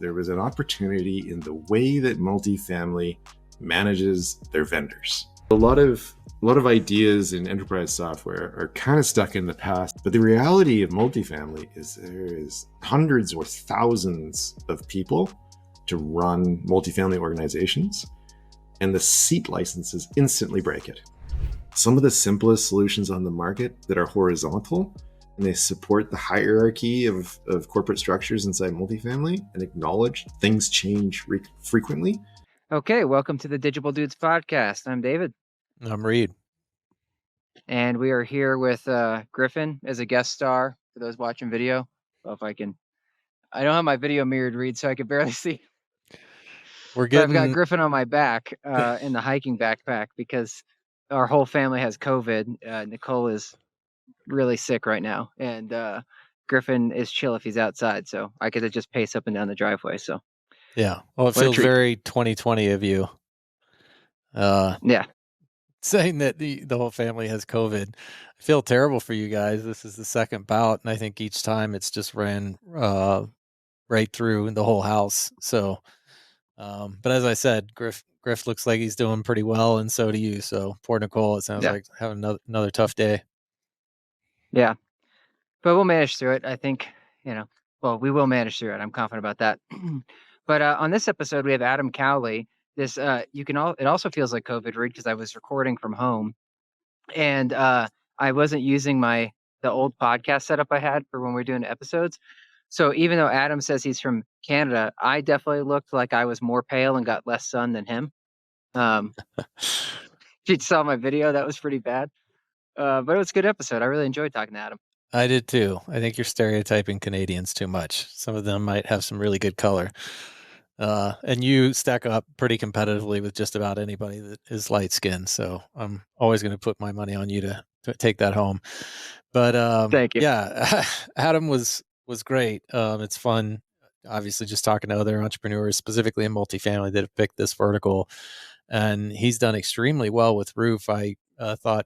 there was an opportunity in the way that multifamily manages their vendors. A lot of ideas in enterprise software are kind of stuck in the past, but the reality of multifamily is there is hundreds or thousands of people to run multifamily organizations, and the seat licenses instantly break it. Some of the simplest solutions on the market that are horizontal, and they support the hierarchy of corporate structures inside multifamily and acknowledge things change frequently. Okay, welcome to the Digible Dudes podcast. I'm David. I'm Reid. And we are here with Griffin as a guest star for those watching video. Well, I don't have my video mirrored, Reid, so I can barely see. But I've got Griffin on my back in the hiking backpack because our whole family has COVID. Nicole is really sick right now, and Griffin is chill if he's outside, so I could just pace up and down the driveway. So yeah, well, it feels very 2020 of you. Yeah, saying that the whole family has COVID. I feel terrible for you guys. This is the second bout, and I think each time it's just ran right through the whole house. So, but as I said, Griff looks like he's doing pretty well, and so do you. So poor Nicole, it sounds like having another tough day. Yeah, but we'll manage through it. I think, we will manage through it. I'm confident about that. But on this episode, we have Adam Cowley. This it also feels like COVID, Reid, because I was recording from home, and I wasn't using the old podcast setup I had for when we were doing episodes. So even though Adam says he's from Canada, I definitely looked like I was more pale and got less sun than him. If you saw my video, that was pretty bad. But it was a good episode. I really enjoyed talking to Adam. I did too. I think you're stereotyping Canadians too much. Some of them might have some really good color. And you stack up pretty competitively with just about anybody that is light skinned. So I'm always going to put my money on you to take that home. But thank you. Yeah, Adam was great. It's fun, obviously, just talking to other entrepreneurs, specifically in multifamily, that have picked this vertical. And he's done extremely well with roof. I thought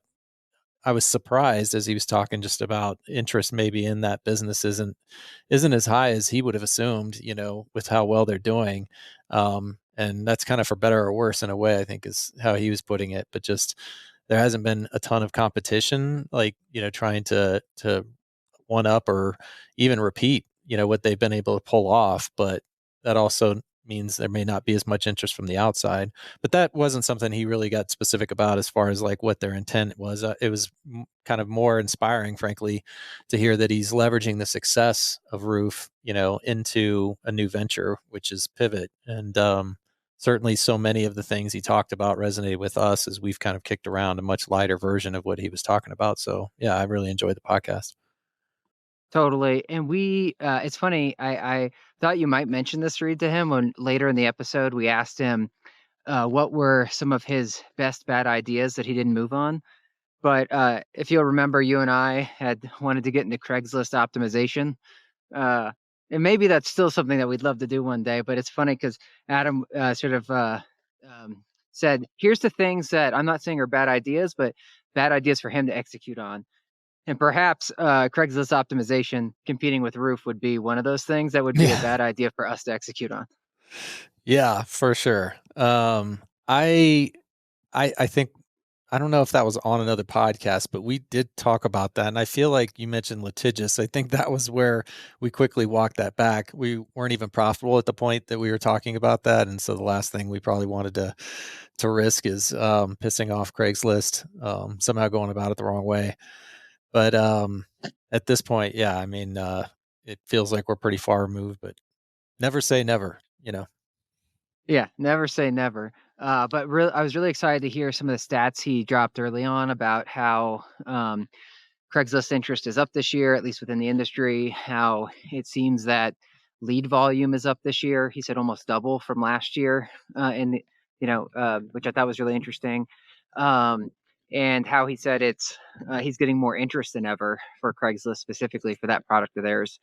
I was surprised as he was talking just about interest maybe in that business isn't as high as he would have assumed, with how well they're doing. And that's kind of for better or worse in a way, I think, is how he was putting it. But just there hasn't been a ton of competition, like, trying to one up or even repeat, what they've been able to pull off. But that also means there may not be as much interest from the outside, but that wasn't something he really got specific about as far as like what their intent was. It was kind of more inspiring, frankly, to hear that he's leveraging the success of Roof, into a new venture, which is Pivot. And certainly so many of the things he talked about resonated with us as we've kind of kicked around a much lighter version of what he was talking about. So yeah, I really enjoyed the podcast. Totally. And it's funny, I thought you might mention this, Reid, to him when later in the episode we asked him what were some of his best bad ideas that he didn't move on. But if you'll remember, you and I had wanted to get into Craigslist optimization. And maybe that's still something that we'd love to do one day. But it's funny because Adam said, here's the things that I'm not saying are bad ideas, but bad ideas for him to execute on. And perhaps Craigslist optimization competing with Roof would be one of those things that would be a bad idea for us to execute on. Yeah, for sure. I think, I don't know if that was on another podcast, but we did talk about that. And I feel like you mentioned litigious. I think that was where we quickly walked that back. We weren't even profitable at the point that we were talking about that. And so the last thing we probably wanted to risk is pissing off Craigslist, somehow going about it the wrong way. But at this point, yeah, I mean, it feels like we're pretty far removed, but never say never, Yeah, never say never. But I was really excited to hear some of the stats he dropped early on about how Craigslist interest is up this year, at least within the industry, how it seems that lead volume is up this year. He said almost double from last year, which I thought was really interesting. And how he said he's getting more interest than ever for Craigslist, specifically for that product of theirs.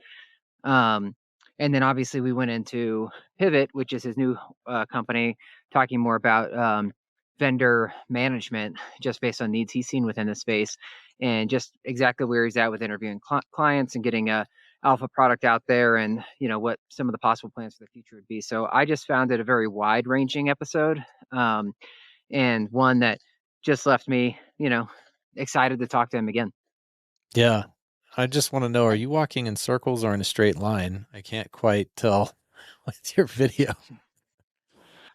And then obviously we went into Pivot, which is his new company, talking more about vendor management, just based on needs he's seen within the space, and just exactly where he's at with interviewing clients and getting a alpha product out there and, what some of the possible plans for the future would be. So I just found it a very wide ranging episode, and one that just left me, excited to talk to him again. Yeah. I just want to know, are you walking in circles or in a straight line? I can't quite tell with your video.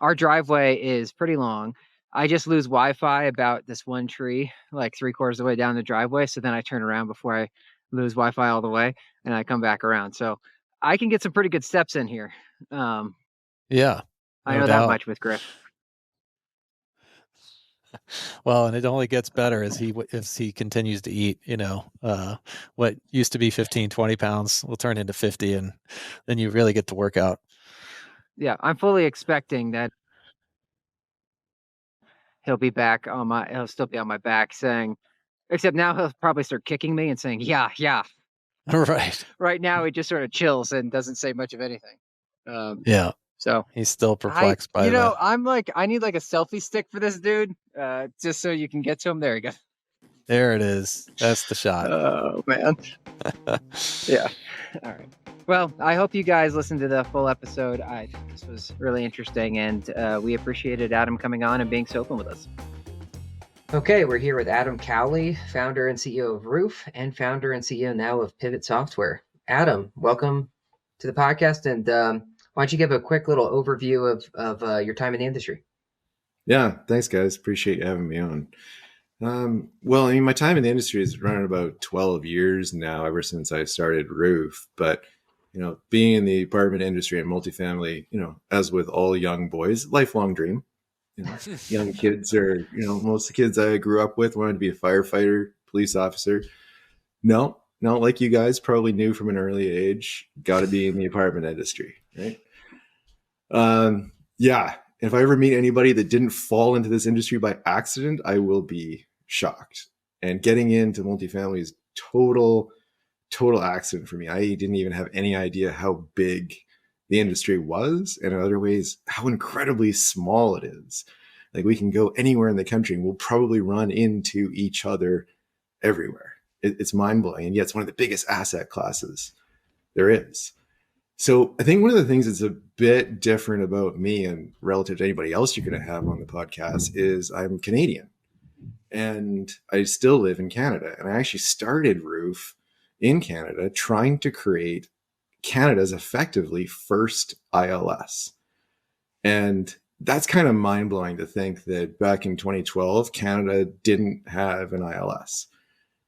Our driveway is pretty long. I just lose Wi-Fi about this one tree, like 3/4 of the way down the driveway. So then I turn around before I lose Wi-Fi all the way, and I come back around. So I can get some pretty good steps in here. Yeah, I no know that doubt. much with Griff. Well, and it only gets better as he continues to eat, what used to be 15, 20 pounds will turn into 50, and then you really get to work out. Yeah, I'm fully expecting that he'll still be on my back saying, except now he'll probably start kicking me and saying, yeah. Right. Right now he just sort of chills and doesn't say much of anything. Yeah. So he's still perplexed by that. I'm like, I need like a selfie stick for this dude, just so you can get to him. There you go. There it is. That's the shot. Oh man. Yeah. All right. Well, I hope you guys listened to the full episode. I think this was really interesting, and we appreciated Adam coming on and being so open with us. Okay, we're here with Adam Cowley, founder and CEO of Roof, and founder and CEO now of Pivot Software. Adam, welcome to the podcast, and why don't you give a quick little overview of your time in the industry? Yeah, thanks, guys. Appreciate you having me on. Well, I mean, my time in the industry is running about 12 years now, ever since I started Roof. But, being in the apartment industry and multifamily, as with all young boys, lifelong dream. Young kids are, most of the kids I grew up with wanted to be a firefighter, police officer. No, like you guys probably knew from an early age, got to be in the apartment industry, right? Yeah. If I ever meet anybody that didn't fall into this industry by accident, I will be shocked. And getting into multifamily is total accident for me. I didn't even have any idea how big the industry was, and in other ways, how incredibly small it is. Like, we can go anywhere in the country and we'll probably run into each other everywhere. It's mind-blowing. And yet it's one of the biggest asset classes there is. So I think one of the things that's a bit different about me and relative to anybody else you're going to have on the podcast is I'm Canadian, and I still live in Canada. And I actually started Roof in Canada, trying to create Canada's effectively first ILS. And that's kind of mind-blowing to think that back in 2012, Canada didn't have an ILS.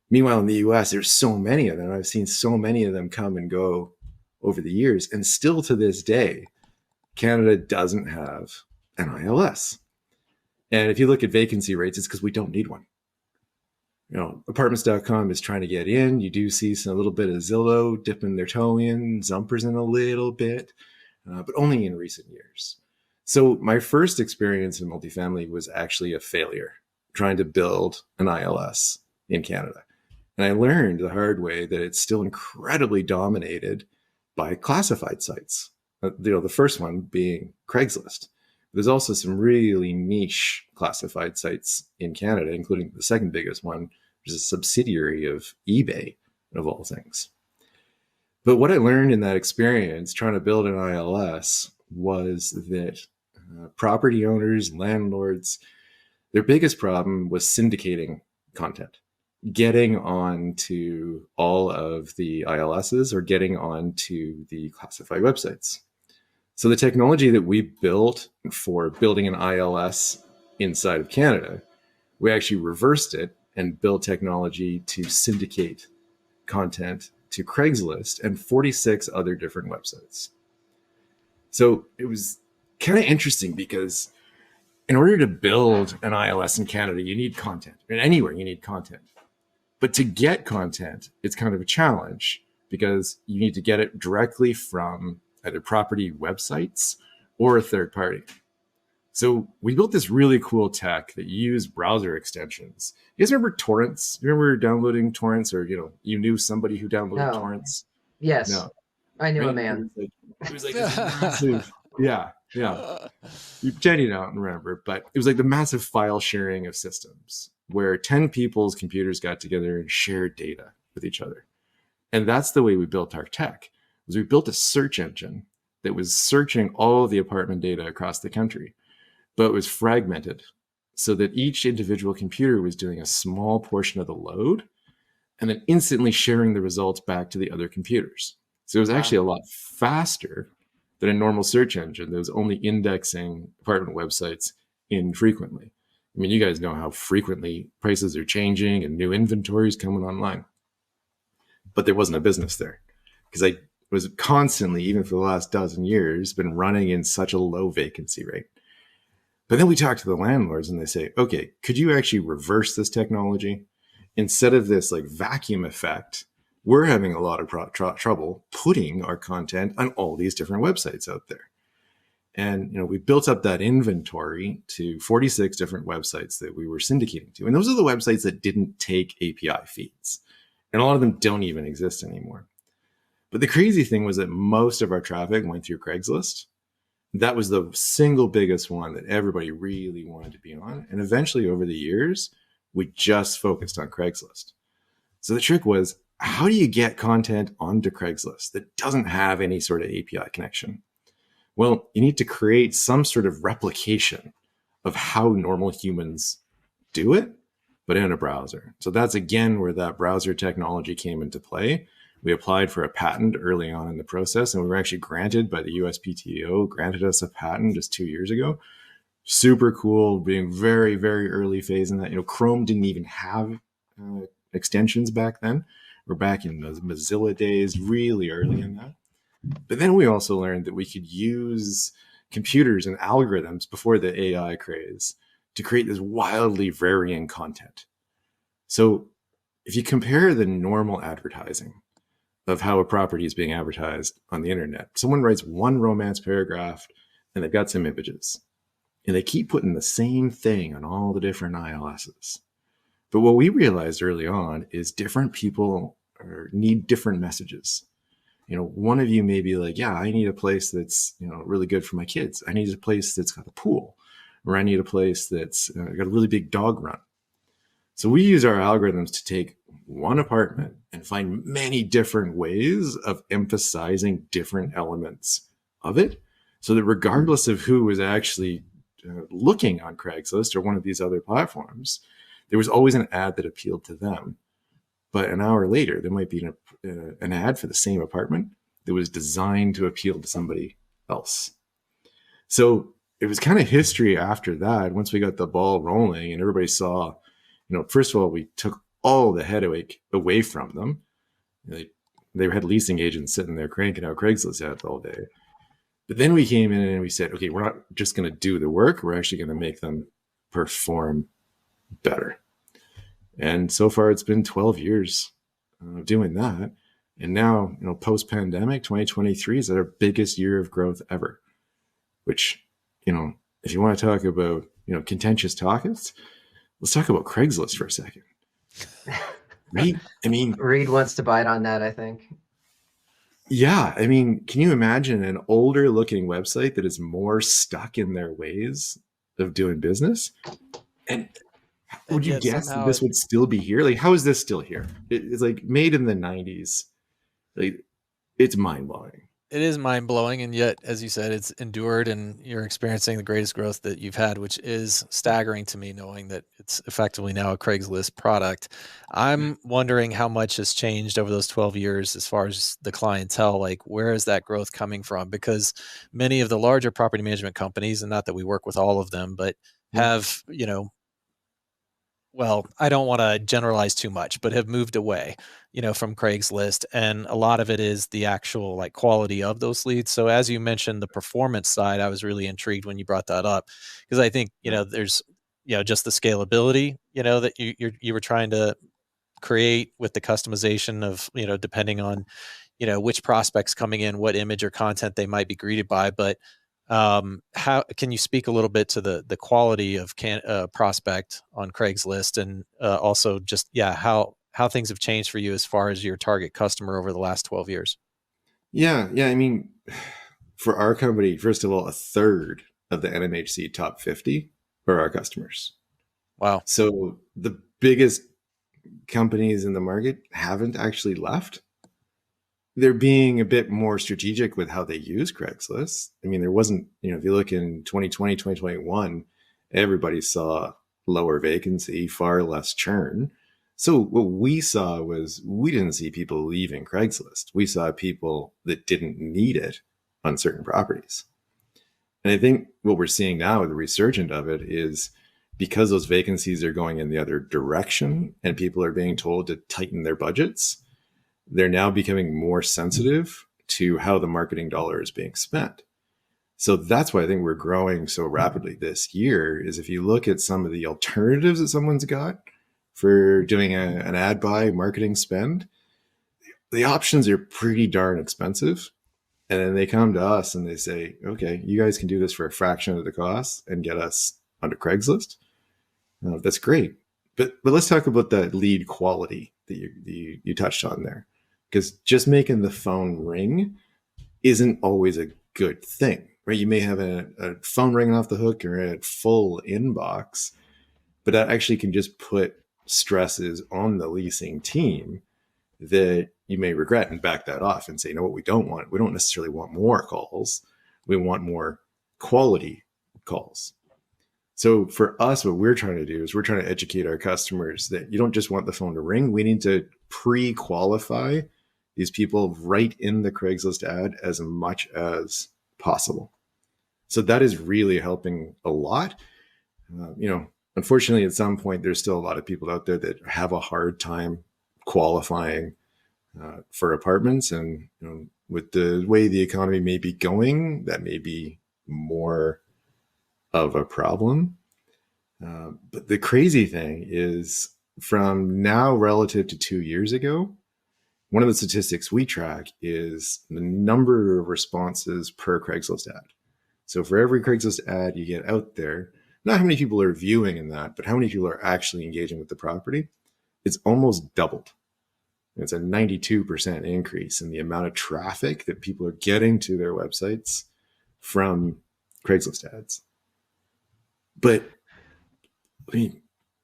Meanwhile, in the US, there's so many of them. I've seen so many of them come and go over the years. And still to this day, Canada doesn't have an ILS. And if you look at vacancy rates, it's because we don't need one. Apartments.com is trying to get in. You do see a little bit of Zillow dipping their toe in, Zumpers in a little bit, but only in recent years. So my first experience in multifamily was actually a failure, trying to build an ILS in Canada. And I learned the hard way that it's still incredibly dominated by classified sites. The first one being Craigslist. There's also some really niche classified sites in Canada, including the second biggest one, which is a subsidiary of eBay, of all things. But what I learned in that experience trying to build an ILS was that property owners, landlords, their biggest problem was syndicating content, getting onto all of the ILSs or getting onto the classified websites. So the technology that we built for building an ILS inside of Canada, we actually reversed it and built technology to syndicate content to Craigslist and 46 other different websites. So it was kind of interesting because in order to build an ILS in Canada, you need content. And anywhere you need content. But to get content, it's kind of a challenge because you need to get it directly from either property websites or a third party. So we built this really cool tech that used browser extensions. You guys remember torrents? You remember downloading torrents, or you knew somebody who downloaded torrents? Yes. No. I knew a man. It was like this massive, yeah. You pretend you don't remember, but it was like the massive file sharing of systems where 10 people's computers got together and shared data with each other. And that's the way we built our tech. Was we built a search engine that was searching all of the apartment data across the country, but it was fragmented so that each individual computer was doing a small portion of the load and then instantly sharing the results back to the other computers. So it was actually a lot faster than a normal search engine that was only indexing apartment websites infrequently. I mean, you guys know how frequently prices are changing and new inventory is coming online. But there wasn't a business there because I was constantly, even for the last dozen years, been running in such a low vacancy rate. But then we talk to the landlords and they say, okay, could you actually reverse this technology? Instead of this like vacuum effect, we're having a lot of trouble putting our content on all these different websites out there. And, we built up that inventory to 46 different websites that we were syndicating to. And those are the websites that didn't take API feeds. And a lot of them don't even exist anymore. But the crazy thing was that most of our traffic went through Craigslist. That was the single biggest one that everybody really wanted to be on. And eventually over the years, we just focused on Craigslist. So the trick was, how do you get content onto Craigslist that doesn't have any sort of API connection? Well, you need to create some sort of replication of how normal humans do it, but in a browser. So that's again where that browser technology came into play. We applied for a patent early on in the process, and we were actually granted by the USPTO, granted us a patent just 2 years ago. Super cool, being very, very early phase in that. Chrome didn't even have extensions back then. We're back in the Mozilla days, really early in that. But then we also learned that we could use computers and algorithms before the AI craze to create this wildly varying content. So if you compare the normal advertising of how a property is being advertised on the internet, someone writes one romance paragraph and they've got some images and they keep putting the same thing on all the different ILSs. But what we realized early on is different people need different messages. One of you may be like, yeah, I need a place that's, really good for my kids. I need a place that's got a pool, or I need a place that's got a really big dog run. So we use our algorithms to take one apartment and find many different ways of emphasizing different elements of it, so that regardless of who was actually looking on Craigslist or one of these other platforms, there was always an ad that appealed to them. But an hour later, there might be an ad for the same apartment that was designed to appeal to somebody else. So it was kind of history after that. Once we got the ball rolling and everybody saw, first of all, we took all the headache away from them. They had leasing agents sitting there cranking out Craigslist ads all day. But then we came in and we said, okay, we're not just going to do the work. We're actually going to make them perform better. And so far, it's been 12 years of doing that. And now, post-pandemic, 2023 is our biggest year of growth ever. Which, if you want to talk about, contentious topics, let's talk about Craigslist for a second. Right? I mean, Reid wants to bite on that, I think. Yeah. I mean, can you imagine an older looking website that is more stuck in their ways of doing business? And would you guess that this would still be here? Like, how is this still here? It's like made in the 90s. Like, it's mind blowing. It is mind blowing. And yet, as you said, it's endured and you're experiencing the greatest growth that you've had, which is staggering to me, knowing that it's effectively now a Craigslist product. I'm wondering how much has changed over those 12 years as far as the clientele. Like, where is that growth coming from? Because many of the larger property management companies, and not that we work with all of them, but have, well, I don't want to generalize too much, but have moved away, from Craigslist. And a lot of it is the actual quality of those leads. So as you mentioned, the performance side, I was really intrigued when you brought that up, because I think, there's, just the scalability, that you were trying to create with the customization of, depending on, which prospects coming in, what image or content they might be greeted by. But how can you speak a little bit to the quality of prospect on Craigslist, and also just how things have changed for you as far as your target customer over the last 12 years? Yeah. I mean, for our company, first of all, a third of the NMHC top 50 are our customers. Wow. So the biggest companies in the market haven't actually left. they're being a bit more strategic with how they use Craigslist. I mean, there wasn't, if you look in 2020, 2021, everybody saw lower vacancy, far less churn. So what we saw was we didn't see people leaving Craigslist. We saw people that didn't need it on certain properties. And I think what we're seeing now, the resurgent of it, is because those vacancies are going in the other direction and people are being told to tighten their budgets, they're now becoming more sensitive to how the marketing dollar is being spent. So that's why I think we're growing so rapidly this year, is if you look at some of the alternatives that someone's got for doing an ad buy marketing spend, the options are pretty darn expensive. And then they come to us and they say, okay, you guys can do this for a fraction of the cost and get us onto Craigslist. That's great. But let's talk about that lead quality that you touched on there. Because just making the phone ring isn't always a good thing, right? You may have a phone ringing off the hook or a full inbox, but that actually can just put stresses on the leasing team that you may regret and back that off and say, you know what, we don't want. We don't necessarily want more calls. We want more quality calls. So for us, what we're trying to do is we're trying to educate our customers that you don't just want the phone to ring. We need to pre-qualify these people right in the Craigslist ad as much as possible. So that is really helping a lot. Unfortunately, at some point, there's still a lot of people out there that have a hard time qualifying for apartments. And with the way the economy may be going, that may be more of a problem. But the crazy thing is, from now relative to 2 years ago, one of the statistics we track is the number of responses per Craigslist ad. So for every Craigslist ad you get out there, not how many people are viewing in that, but how many people are actually engaging with the property, it's almost doubled. It's a 92% increase in the amount of traffic that people are getting to their websites from Craigslist ads. But I mean,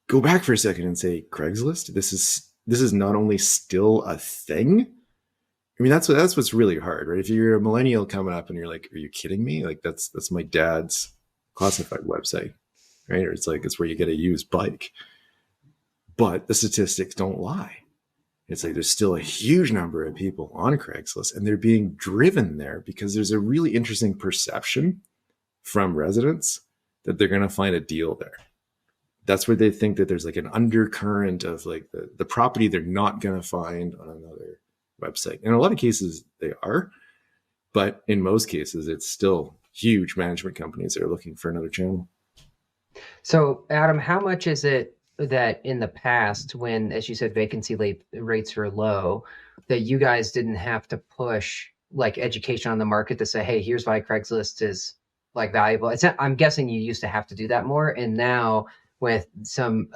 go back for a second and say, Craigslist, this is not only still a thing. I mean, that's what's really hard, right? If you're a millennial coming up and you're like, are you kidding me? Like that's my dad's classified website, right? Or it's where you get a used bike. But the statistics don't lie. It's like there's still a huge number of people on Craigslist, and they're being driven there because there's a really interesting perception from residents that they're going to find a deal there. That's where they think that there's like an undercurrent of like the property they're not going to find on another website. In a lot of cases they are, but in most cases it's still huge management companies that are looking for another channel. So Adam, how much is it that in the past, when, as you said, vacancy rates were low, that you guys didn't have to push like education on the market to say, hey, here's why Craigslist is like valuable? I'm guessing you used to have to do that more. And now with some,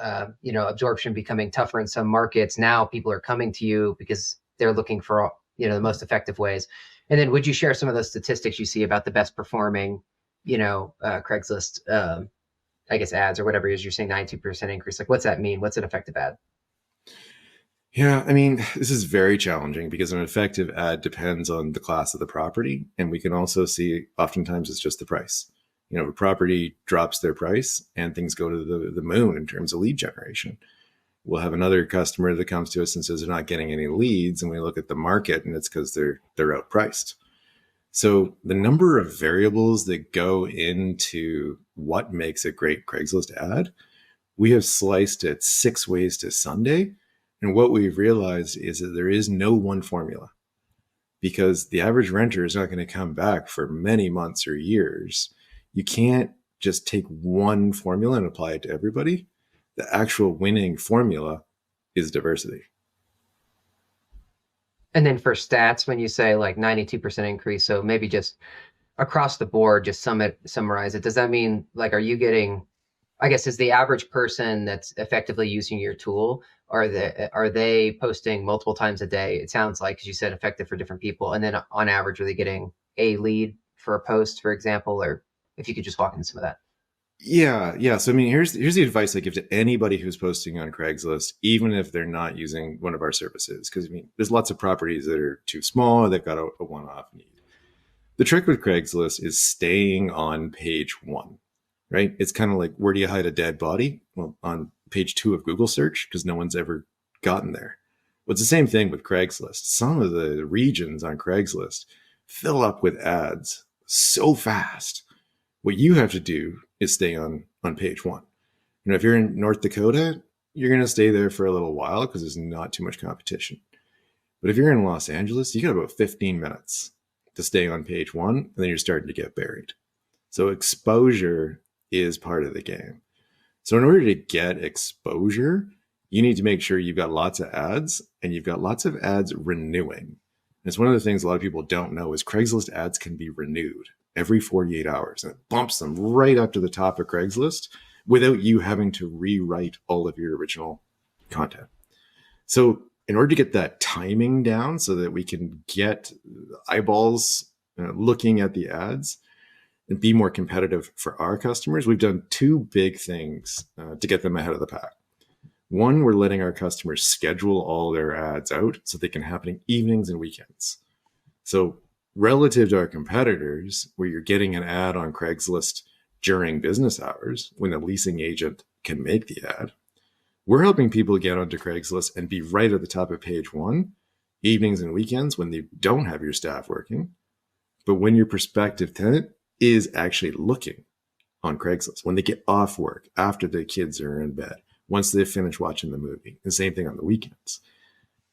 absorption becoming tougher in some markets, now people are coming to you because they're looking for, the most effective ways. And then would you share some of those statistics you see about the best performing, Craigslist, I guess ads or whatever it is? You're saying 92% increase. Like, what's that mean? What's an effective ad? Yeah, I mean, this is very challenging because an effective ad depends on the class of the property. And we can also see oftentimes it's just the price. If a property drops their price and things go to the moon in terms of lead generation, we'll have another customer that comes to us and says they're not getting any leads. And we look at the market and it's because they're outpriced. So the number of variables that go into what makes a great Craigslist ad, we have sliced it 6 ways to Sunday. And what we've realized is that there is no one formula, because the average renter is not going to come back for many months or years. You can't just take one formula and apply it to everybody. The actual winning formula is diversity. And then for stats, when you say like 92% increase, so maybe just across the board, just summarize it. Does that mean like, are you getting, I guess, is the average person that's effectively using your tool, are they posting multiple times a day? It sounds like, because you said effective for different people. And then on average, are they getting a lead for a post, for example? Or if you could just walk into some of that. Yeah. So I mean, here's the advice I give to anybody who's posting on Craigslist, even if they're not using one of our services, because I mean, there's lots of properties that are too small, or they've got a one-off need. The trick with Craigslist is staying on page one, right? It's kind of like, where do you hide a dead body? Well, on page 2 of Google search, because no one's ever gotten there. Well, it's the same thing with Craigslist. Some of the regions on Craigslist fill up with ads so fast. What you have to do is stay on page one. If you're in North Dakota, you're going to stay there for a little while because there's not too much competition. But if you're in Los Angeles, you got about 15 minutes to stay on page one, and then you're starting to get buried. So exposure is part of the game. So in order to get exposure, you need to make sure you've got lots of ads, and you've got lots of ads renewing. And it's one of the things a lot of people don't know is Craigslist ads can be renewed every 48 hours, and it bumps them right up to the top of Craigslist without you having to rewrite all of your original content. So in order to get that timing down so that we can get eyeballs looking at the ads and be more competitive for our customers, we've done 2 big things to get them ahead of the pack. One, we're letting our customers schedule all their ads out so they can happen in evenings and weekends. So relative to our competitors, where you're getting an ad on Craigslist during business hours when the leasing agent can make the ad, we're helping people get onto Craigslist and be right at the top of page one, evenings and weekends when they don't have your staff working, but when your prospective tenant is actually looking on Craigslist, when they get off work, after the kids are in bed, once they've finished watching the movie. The same thing on the weekends.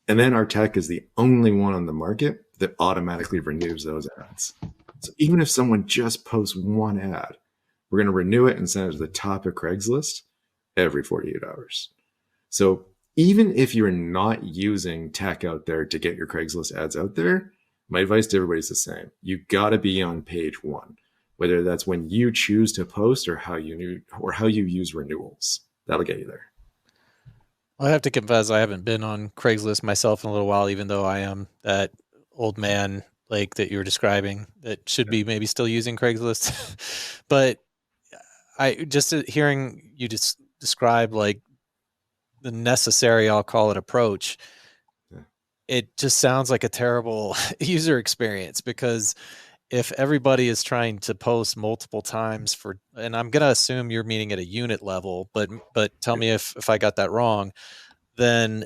And then our tech is the only one on the market that automatically renews those ads. So even if someone just posts one ad, we're going to renew it and send it to the top of Craigslist every 48 hours. So even if you're not using tech out there to get your Craigslist ads out there, my advice to everybody is the same. You got to be on page one, whether that's when you choose to post or how you use renewals. That'll get you there. I have to confess, I haven't been on Craigslist myself in a little while, even though I am that old man like that you were describing that should be maybe still using Craigslist. But I just hearing you just describe like the necessary, I'll call it, approach. Yeah. It just sounds like a terrible user experience, because if everybody is trying to post multiple times and I'm going to assume you're meaning at a unit level, but tell me if I got that wrong, then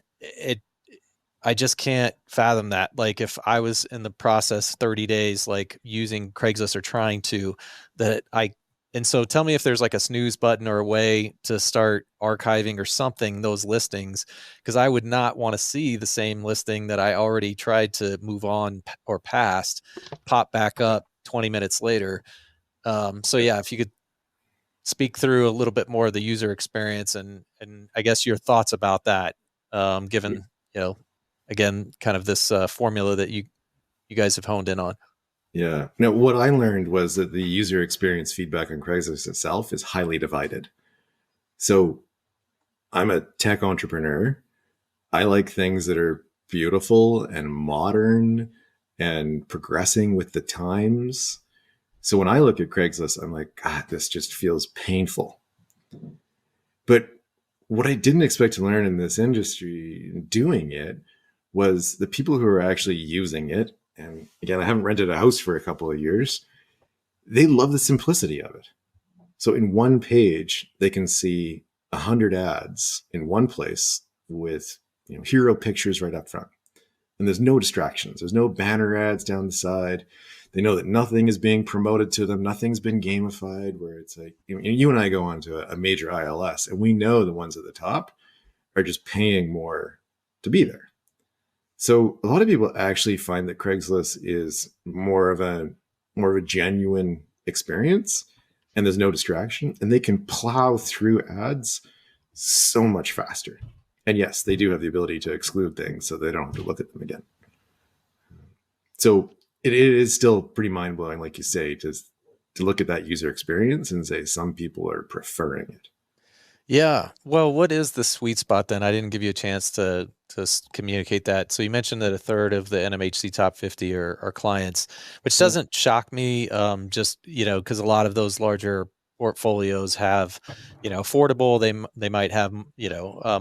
I just can't fathom that. Like if I was in the process 30 days, like using Craigslist or trying to, and so tell me if there's like a snooze button or a way to start archiving or something, those listings, because I would not want to see the same listing that I already tried to move on or past pop back up 20 minutes later. So yeah, if you could speak through a little bit more of the user experience and I guess your thoughts about that, given, again, kind of this formula that you guys have honed in on. Yeah. Now, what I learned was that the user experience feedback on Craigslist itself is highly divided. So I'm a tech entrepreneur. I like things that are beautiful and modern and progressing with the times. So when I look at Craigslist, I'm like, God, this just feels painful. But what I didn't expect to learn in this industry doing it was the people who are actually using it. And again, I haven't rented a house for a couple of years. They love the simplicity of it. So in one page, they can see 100 ads in one place with hero pictures right up front. And there's no distractions. There's no banner ads down the side. They know that nothing is being promoted to them. Nothing's been gamified, where it's like, you and I go onto a major ILS and we know the ones at the top are just paying more to be there. So a lot of people actually find that Craigslist is more of a genuine experience, and there's no distraction, and they can plow through ads so much faster. And yes, they do have the ability to exclude things so they don't have to look at them again. So it is still pretty mind-blowing, like you say, to look at that user experience and say some people are preferring it. Yeah. Well, what is the sweet spot then? I didn't give you a chance to communicate that. So you mentioned that a third of the NMHC top 50 are clients, which doesn't shock me. Just, because a lot of those larger portfolios have, affordable. They might have,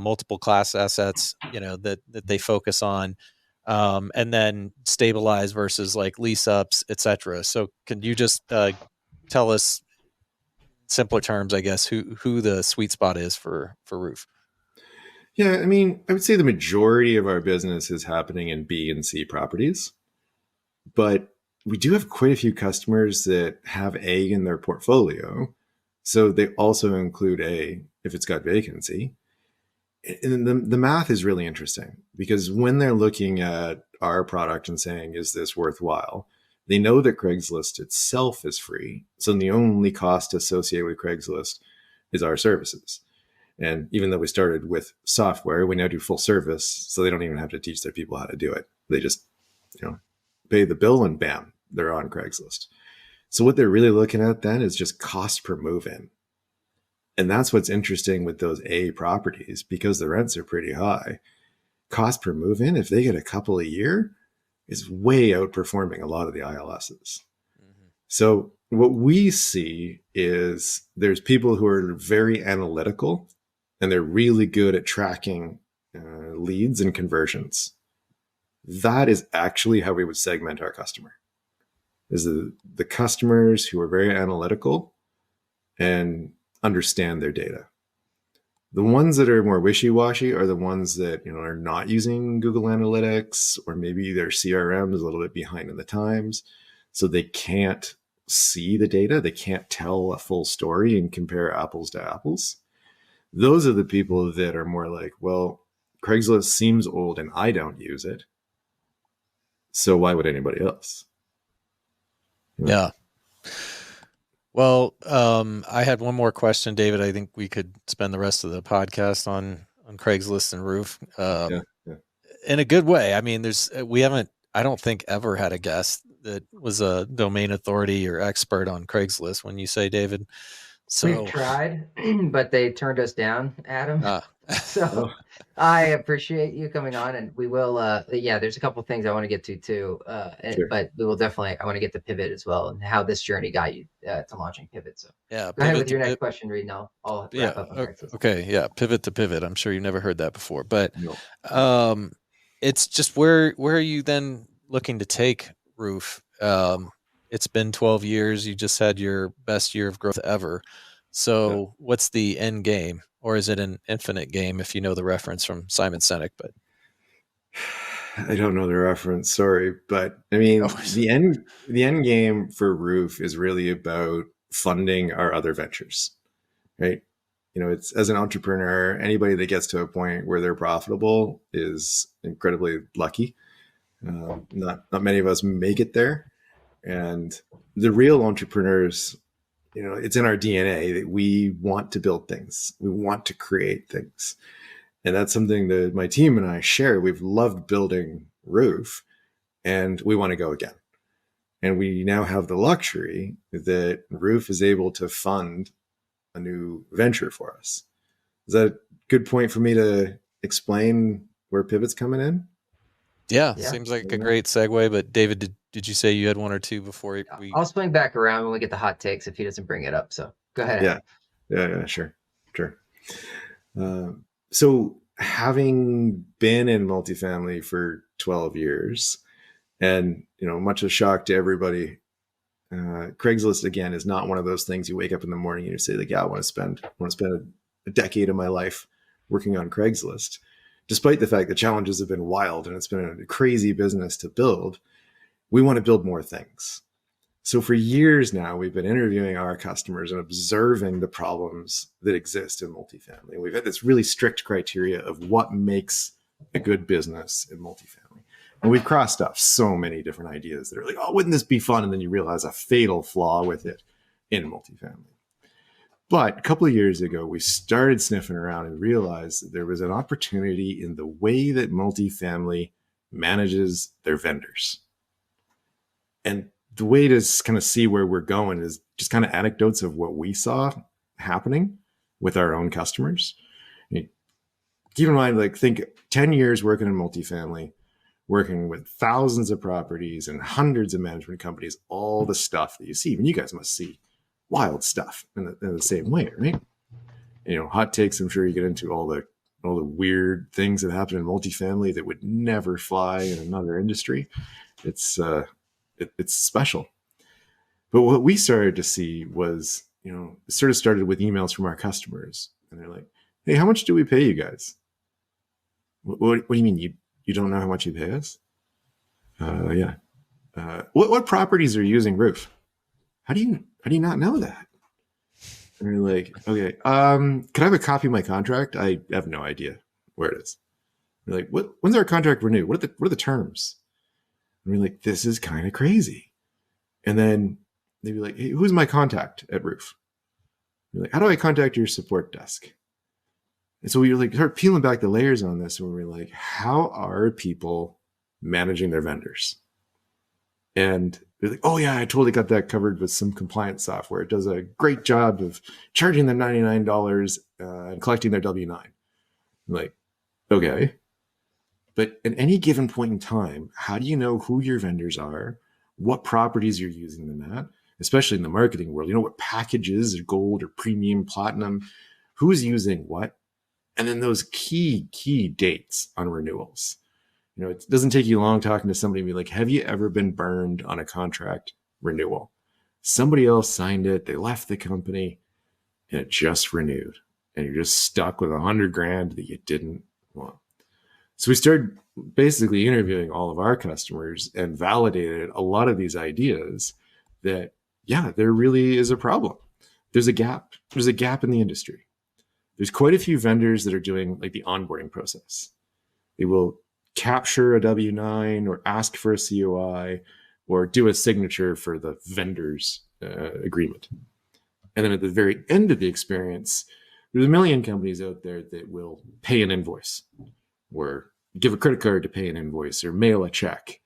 multiple class assets, that they focus on, and then stabilize versus like lease ups, et cetera. So can you just tell us, simpler terms, I guess, who the sweet spot is for roof? Yeah, I mean, I would say the majority of our business is happening in B and C properties, but we do have quite a few customers that have A in their portfolio. So they also include A if it's got vacancy. And the math is really interesting because when they're looking at our product and saying, is this worthwhile? They know that Craigslist itself is free. So the only cost associated with Craigslist is our services. And even though we started with software, we now do full service. So they don't even have to teach their people how to do it. They just, pay the bill and bam, they're on Craigslist. So what they're really looking at then is just cost per move in. And that's what's interesting with those A properties because the rents are pretty high. Cost per move in, if they get a couple a year, is way outperforming a lot of the ILSs. Mm-hmm. So what we see is there's people who are very analytical and they're really good at tracking leads and conversions. That is actually how we would segment our customer. Is the customers who are very analytical and understand their data. The ones that are more wishy-washy are the ones that are not using Google Analytics, or maybe their CRM is a little bit behind in the times, so they can't see the data. They can't tell a full story and compare apples to apples. Those are the people that are more like, well, Craigslist seems old and I don't use it, so why would anybody else? Yeah. Well, I had one more question, David. I think we could spend the rest of the podcast on Craigslist and roof, in a good way. I mean, I don't think ever had a guest that was a domain authority or expert on Craigslist. When you say, David, so we've tried, but they turned us down, Adam. So I appreciate you coming on, and we will. There's a couple things I want to get to too, Sure. but we will definitely. I want to get to Pivot as well, and how this journey got you to launching Pivot. So yeah, go ahead with your next question, Reid, and I'll wrap up on Craigslist. Okay, yeah, pivot to pivot. I'm sure you've never heard that before, but no. It's just where are you then looking to take Roof? It's been 12 years. You just had your best year of growth ever. So what's the end game? Or is it an infinite game, if you know the reference from Simon Sinek? But I don't know the reference, sorry. But I mean, the end game for Roof is really about funding our other ventures, right? It's, as an entrepreneur, anybody that gets to a point where they're profitable is incredibly lucky. Not many of us make it there. And the real entrepreneurs, it's in our DNA that we want to build things. We want to create things. And that's something that my team and I share. We've loved building Roof and we want to go again. And we now have the luxury that Roof is able to fund a new venture for us. Is that a good point for me to explain where Pivot's coming in? Yeah. Seems like a great segue. But David, did you say you had one or two before we? I'll swing back around when we get the hot takes if he doesn't bring it up. So go ahead. Yeah, sure. So having been in multifamily for 12 years, and much of a shock to everybody, Craigslist again is not one of those things you wake up in the morning and you say, like, yeah, I want to spend a decade of my life working on Craigslist. Despite the fact that challenges have been wild and it's been a crazy business to build, we want to build more things. So for years now, we've been interviewing our customers and observing the problems that exist in multifamily. We've had this really strict criteria of what makes a good business in multifamily. And we've crossed off so many different ideas that are like, oh, wouldn't this be fun? And then you realize a fatal flaw with it in multifamily. But a couple of years ago, we started sniffing around and realized that there was an opportunity in the way that multifamily manages their vendors. And the way to kind of see where we're going is just kind of anecdotes of what we saw happening with our own customers. Keep in mind, think 10 years working in multifamily, working with thousands of properties and hundreds of management companies, all the stuff that you see, even you guys must see wild stuff in the same way, right? You know, hot takes, I'm sure you get into all the weird things that happen in multifamily that would never fly in another industry. It's special. But what we started to see was, you know, it sort of started with emails from our customers, and they're like, "Hey, how much do we pay you guys?" What do you mean you don't know how much you pay us? Yeah. What properties are you using Roof? How do you not know that? And we're like, okay, can I have a copy of my contract? I have no idea where it is. We're like, when's our contract renew? What are the terms? And we're like, this is kind of crazy. And then they'd be like, hey, who's my contact at Roof? We're like, how do I contact your support desk? And so we were like, start peeling back the layers on this, and we were like, how are people managing their vendors? And they're like, oh yeah, I totally got that covered with some compliance software. It does a great job of charging them $99 and collecting their W-9. I'm like, okay. But at any given point in time, how do you know who your vendors are, what properties you're using them at, especially in the marketing world? You know what packages are gold or premium, platinum, who's using what? And then those key dates on renewals. You know, it doesn't take you long talking to somebody and be like, have you ever been burned on a contract renewal? Somebody else signed it, they left the company, and it just renewed. And you're just stuck with $100,000 that you didn't want. So we started basically interviewing all of our customers and validated a lot of these ideas that, yeah, there really is a problem. There's a gap. There's a gap in the industry. There's quite a few vendors that are doing like the onboarding process. They will capture a W-9 or ask for a COI or do a signature for the vendor's agreement. And then at the very end of the experience, there's a million companies out there that will pay an invoice or give a credit card to pay an invoice or mail a check.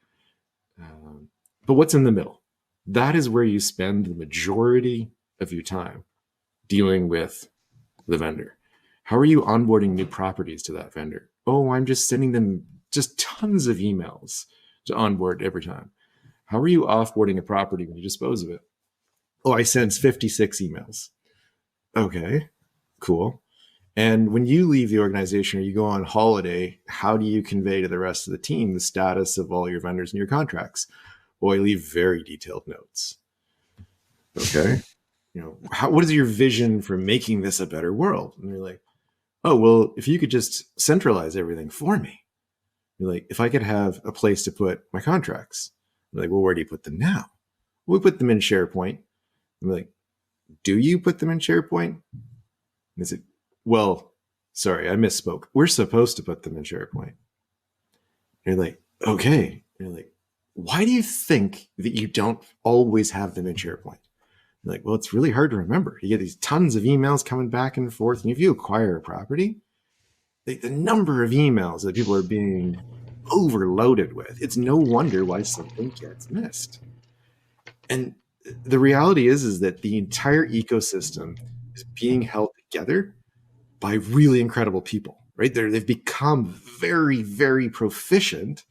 But what's in the middle? That is where you spend the majority of your time dealing with the vendor. How are you onboarding new properties to that vendor? Oh, I'm just sending them just tons of emails to onboard every time. How are you offboarding a property when you dispose of it? Oh, I send 56 emails. Okay, cool. And when you leave the organization or you go on holiday, how do you convey to the rest of the team the status of all your vendors and your contracts? Well, I leave very detailed notes. Okay. You know, what is your vision for making this a better world? And they're like, oh, well, if you could just centralize everything for me. You're like, if I could have a place to put my contracts. I'm like, well, where do you put them now? We put them in SharePoint. I'm like, do you put them in SharePoint? And they said, well, sorry, I misspoke. We're supposed to put them in SharePoint. And you're like, okay. And you're like, why do you think that you don't always have them in SharePoint? You're like, well, it's really hard to remember. You get these tons of emails coming back and forth. And if you acquire a property, the number of emails that people are being overloaded with, it's no wonder why something gets missed. And the reality is that the entire ecosystem is being held together by really incredible people, right? They've become very, very proficient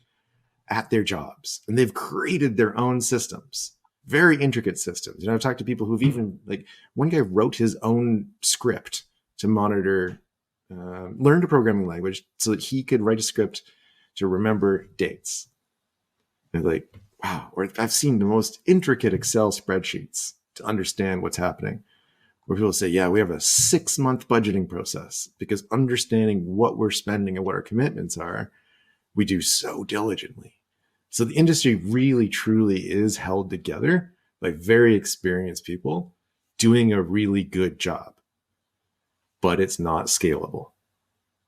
at their jobs, and they've created their own systems, very intricate systems. You know, I've talked to people who've even, like, one guy wrote his own script to monitor, learned a programming language so that he could write a script to remember dates. And like, wow, or I've seen the most intricate Excel spreadsheets to understand what's happening, where people say, yeah, we have a 6-month budgeting process because understanding what we're spending and what our commitments are, we do so diligently. So the industry really, truly is held together by very experienced people doing a really good job, but it's not scalable.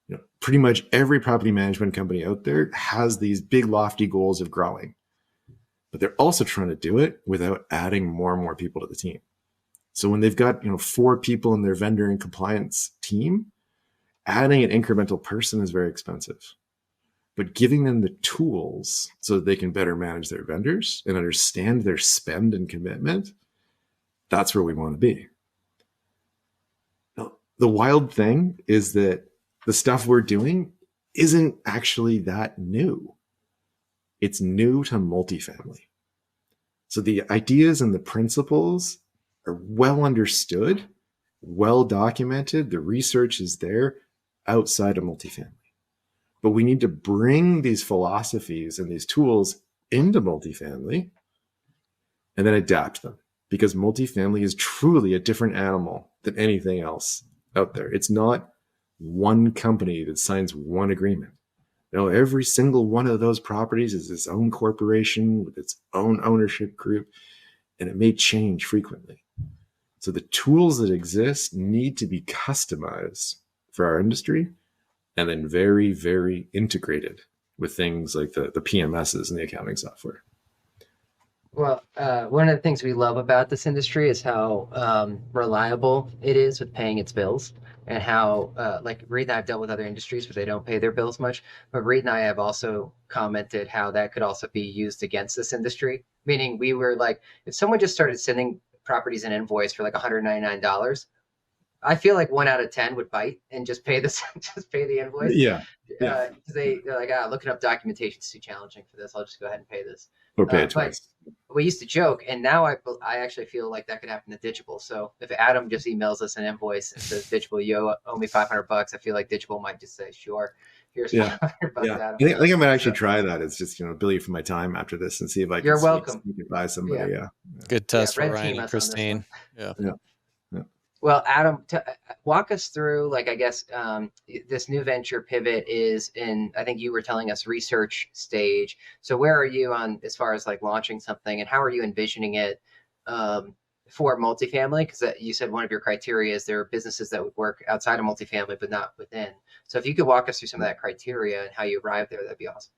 You know, pretty much every property management company out there has these big, lofty goals of growing, but they're also trying to do it without adding more and more people to the team. So when they've got, 4 people in their vendor and compliance team, adding an incremental person is very expensive. But giving them the tools so that they can better manage their vendors and understand their spend and commitment, that's where we want to be. Now, the wild thing is that the stuff we're doing isn't actually that new. It's new to multifamily. So the ideas and the principles are well understood, well documented. The research is there outside of multifamily. But we need to bring these philosophies and these tools into multifamily and then adapt them, because multifamily is truly a different animal than anything else out there. It's not one company that signs one agreement. No, every single one of those properties is its own corporation with its own ownership group, and it may change frequently. So the tools that exist need to be customized for our industry and then very, very integrated with things like the PMSs and the accounting software. Well, one of the things we love about this industry is how reliable it is with paying its bills, and how, like Reid and I have dealt with other industries where they don't pay their bills much, but Reid and I have also commented how that could also be used against this industry. Meaning, we were like, if someone just started sending properties an invoice for like $199, I feel like 1 out of 10 would bite and just pay this, just pay the invoice. Yeah. Because they're like, looking up documentation is too challenging for this. I'll just go ahead and pay this. Or pay it twice. We used to joke, and now I actually feel like that could happen to Digible. So if Adam just emails us an invoice and says, Digible, you owe me $500, I feel like Digible might just say, sure, here's $500, Adam. I think I might actually try that. It's just, bill you for my time after this and see if I can. You're welcome. You can buy somebody. Yeah. Good test for Ryan and Christine. Yeah. Well, Adam, walk us through, like, I guess this new venture Pivot is in, I think you were telling us, research stage. So where are you on as far as like launching something, and how are you envisioning it for multifamily? Because you said one of your criteria is there are businesses that would work outside of multifamily, but not within. So if you could walk us through some of that criteria and how you arrived there, that'd be awesome.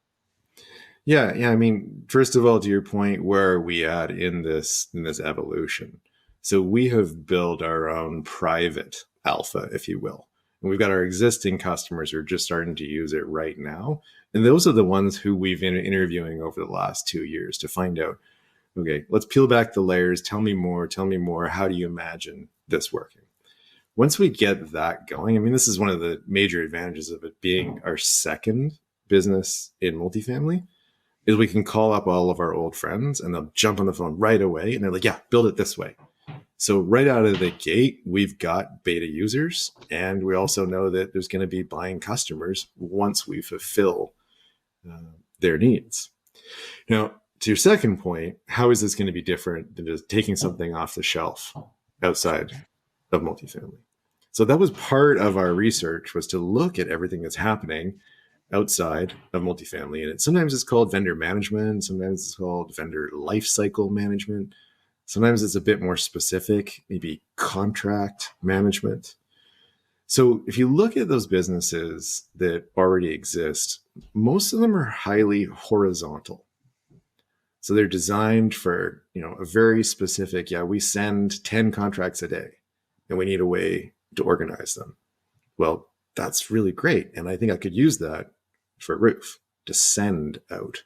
Yeah. I mean, first of all, to your point, where are we at in this evolution? So we have built our own private alpha, if you will. And we've got our existing customers who are just starting to use it right now. And those are the ones who we've been interviewing over the last 2 years to find out, okay, let's peel back the layers. Tell me more. How do you imagine this working? Once we get that going, I mean, this is one of the major advantages of it being our second business in multifamily, is we can call up all of our old friends and they'll jump on the phone right away. And they're like, yeah, build it this way. So right out of the gate, we've got beta users, and we also know that there's going to be buying customers once we fulfill their needs. Now, to your second point, how is this going to be different than just taking something off the shelf outside of multifamily? So that was part of our research, was to look at everything that's happening outside of multifamily. And sometimes it's called vendor management. Sometimes it's called vendor lifecycle management. Sometimes it's a bit more specific, maybe contract management. So if you look at those businesses that already exist, most of them are highly horizontal. So they're designed for, a very specific, we send 10 contracts a day and we need a way to organize them. Well, that's really great. And I think I could use that for Roof to send out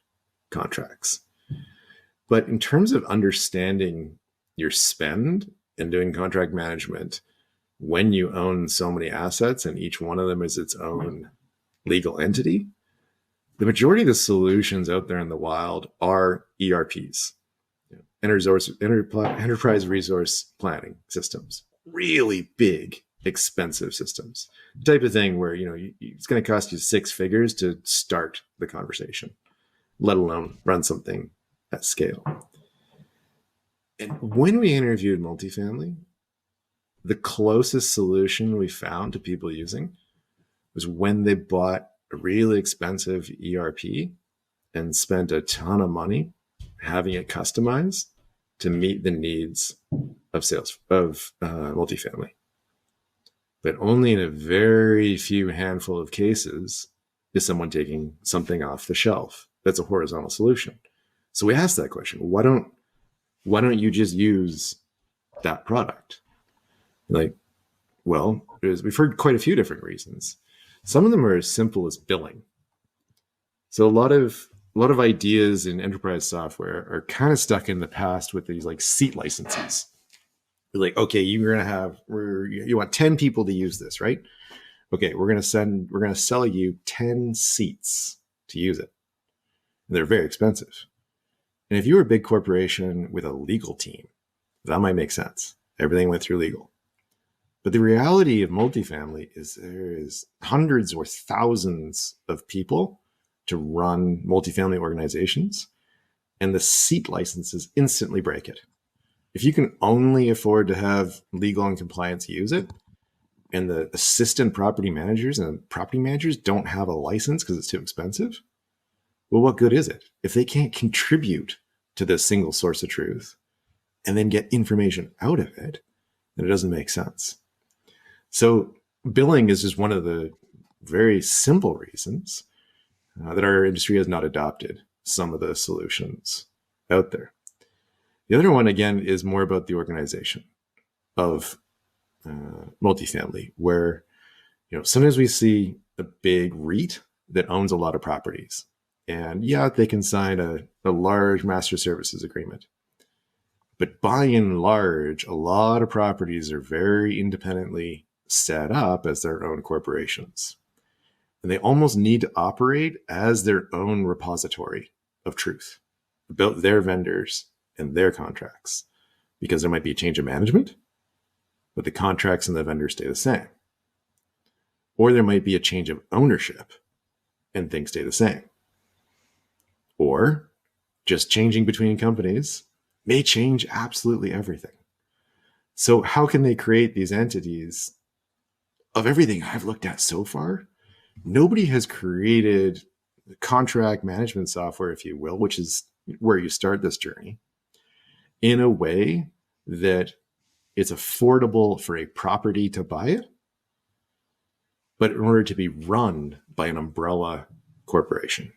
contracts. But in terms of understanding your spend and doing contract management, when you own so many assets and each one of them is its own legal entity, the majority of the solutions out there in the wild are ERPs, enterprise resource planning systems, really big, expensive systems, the type of thing where, it's going to cost you 6 figures to start the conversation, let alone run something at scale. And when we interviewed multifamily, the closest solution we found to people using was when they bought a really expensive ERP and spent a ton of money having it customized to meet the needs of multifamily. But only in a very few handful of cases is someone taking something off the shelf that's a horizontal solution. So we asked that question: why don't you just use that product? Like, well, we've heard quite a few different reasons. Some of them are as simple as billing. So a lot of ideas in enterprise software are kind of stuck in the past with these like seat licenses. You're like, okay, you want 10 people to use this, right? Okay, we're going to sell you 10 seats to use it. And they're very expensive. And if you were a big corporation with a legal team, that might make sense. Everything went through legal. But the reality of multifamily is there is hundreds or thousands of people to run multifamily organizations, and the seat licenses instantly break it. If you can only afford to have legal and compliance use it, and the assistant property managers and property managers don't have a license because it's too expensive, well, what good is it? If they can't contribute to the single source of truth and then get information out of it, then it doesn't make sense. So billing is just one of the very simple reasons that our industry has not adopted some of the solutions out there. The other one, again, is more about the organization of multifamily, where sometimes we see a big REIT that owns a lot of properties. And yeah, they can sign a large master services agreement. But by and large, a lot of properties are very independently set up as their own corporations. And they almost need to operate as their own repository of truth about their vendors and their contracts, because there might be a change of management, but the contracts and the vendors stay the same. Or there might be a change of ownership and things stay the same. Or just changing between companies may change absolutely everything. So how can they create these entities? Of everything I've looked at so far, nobody has created contract management software, if you will, which is where you start this journey, in a way that it's affordable for a property to buy it, but in order to be run by an umbrella corporation.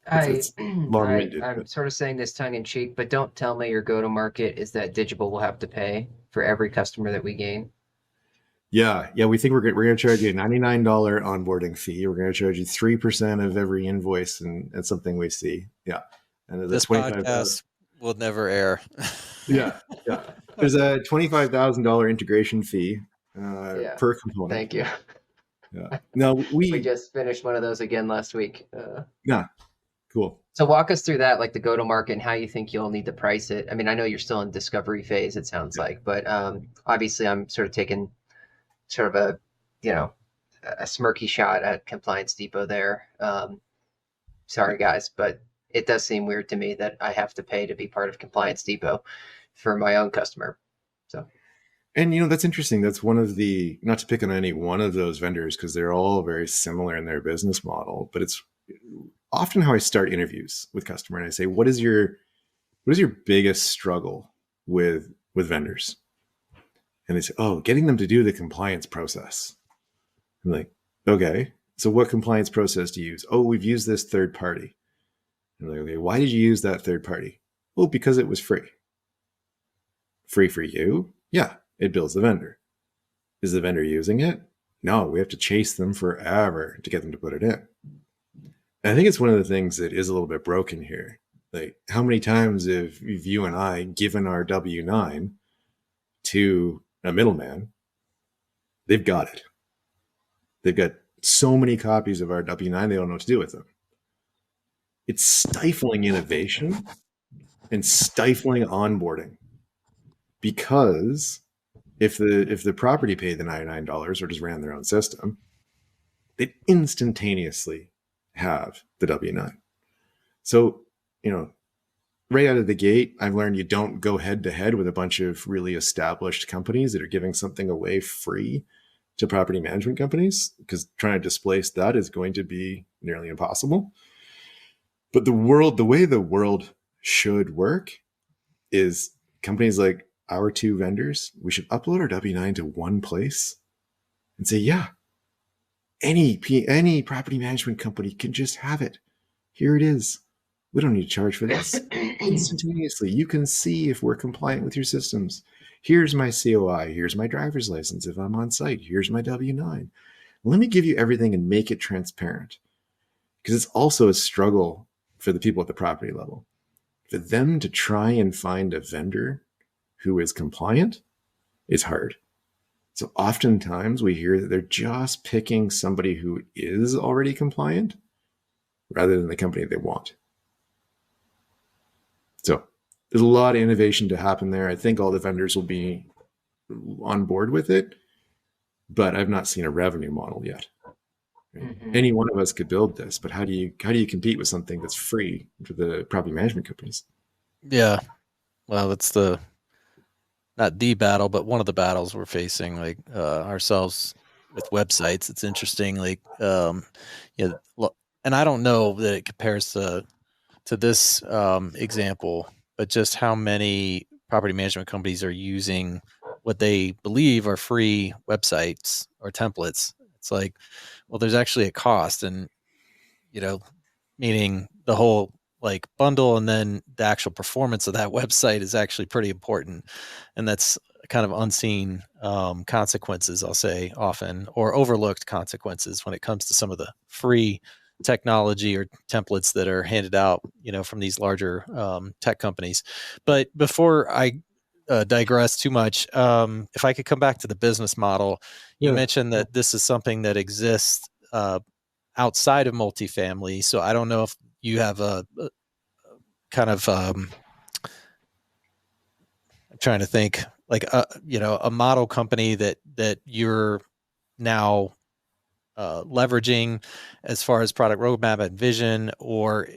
I'm long-winded. sort of saying this tongue in cheek, but don't tell me your go-to-market is that Digible will have to pay for every customer that we gain. Yeah. We think we're going to charge you a $99 onboarding fee. We're going to charge you 3% of every invoice and something we see. Yeah. And this podcast will never air. Yeah. There's a $25,000 integration fee per component. Thank you. Yeah. No, we just finished one of those again last week. Yeah. Cool. So walk us through that, like the go-to-market and how you think you'll need to price it. I mean, I know you're still in discovery phase, it sounds like, but obviously I'm sort of taking sort of a smirky shot at Compliance Depot there. Sorry guys, but it does seem weird to me that I have to pay to be part of Compliance Depot for my own customer. So, and that's interesting. That's one of the, not to pick on any one of those vendors, because they're all very similar in their business model, but it's often how I start interviews with customer, and I say, what is your biggest struggle with vendors? And they say, oh, getting them to do the compliance process. I'm like, okay, so what compliance process do you use? Oh, we've used this third party. And I'm like, okay, why did you use that third party? Well, because it was free. Free for you? Yeah, it bills the vendor. Is the vendor using it? No, we have to chase them forever to get them to put it in. And I think it's one of the things that is a little bit broken here. Like, how many times have you and I given our W-9 to a middleman? They've got it. They've got so many copies of our W-9, they don't know what to do with them. It's stifling innovation and stifling onboarding, because if the property paid the $99 or just ran their own system, they'd instantaneously have the W-9. So, right out of the gate, I've learned you don't go head to head with a bunch of really established companies that are giving something away free to property management companies, because trying to displace that is going to be nearly impossible. But the way the world should work is companies like our two vendors, we should upload our W-9 to one place and say, yeah, any property management company can just have it. Here it is. We don't need to charge for this. Instantaneously, you can see if we're compliant with your systems. Here's my COI. Here's my driver's license if I'm on site. Here's my W-9. Let me give you everything and make it transparent, because it's also a struggle for the people at the property level. For them to try and find a vendor who is compliant is hard. So oftentimes we hear that they're just picking somebody who is already compliant rather than the company they want. So there's a lot of innovation to happen there. I think all the vendors will be on board with it, but I've not seen a revenue model yet. Mhm. Any one of us could build this, but how do you compete with something that's free for the property management companies? Yeah. Well, that's not the battle, but one of the battles we're facing, like ourselves with websites. It's interesting, like yeah, and I don't know that it compares to this example, but just how many property management companies are using what they believe are free websites or templates. It's like, well, there's actually a cost, and meaning the whole like bundle, and then the actual performance of that website is actually pretty important, and that's kind of unseen consequences, I'll say, often, or overlooked consequences when it comes to some of the free technology or templates that are handed out, from these larger tech companies. But before I digress too much, if I could come back to the business model, you mentioned that this is something that exists outside of multifamily. So I don't know if you have a kind of I'm trying to think, like a model company that you're now leveraging as far as product roadmap and vision, or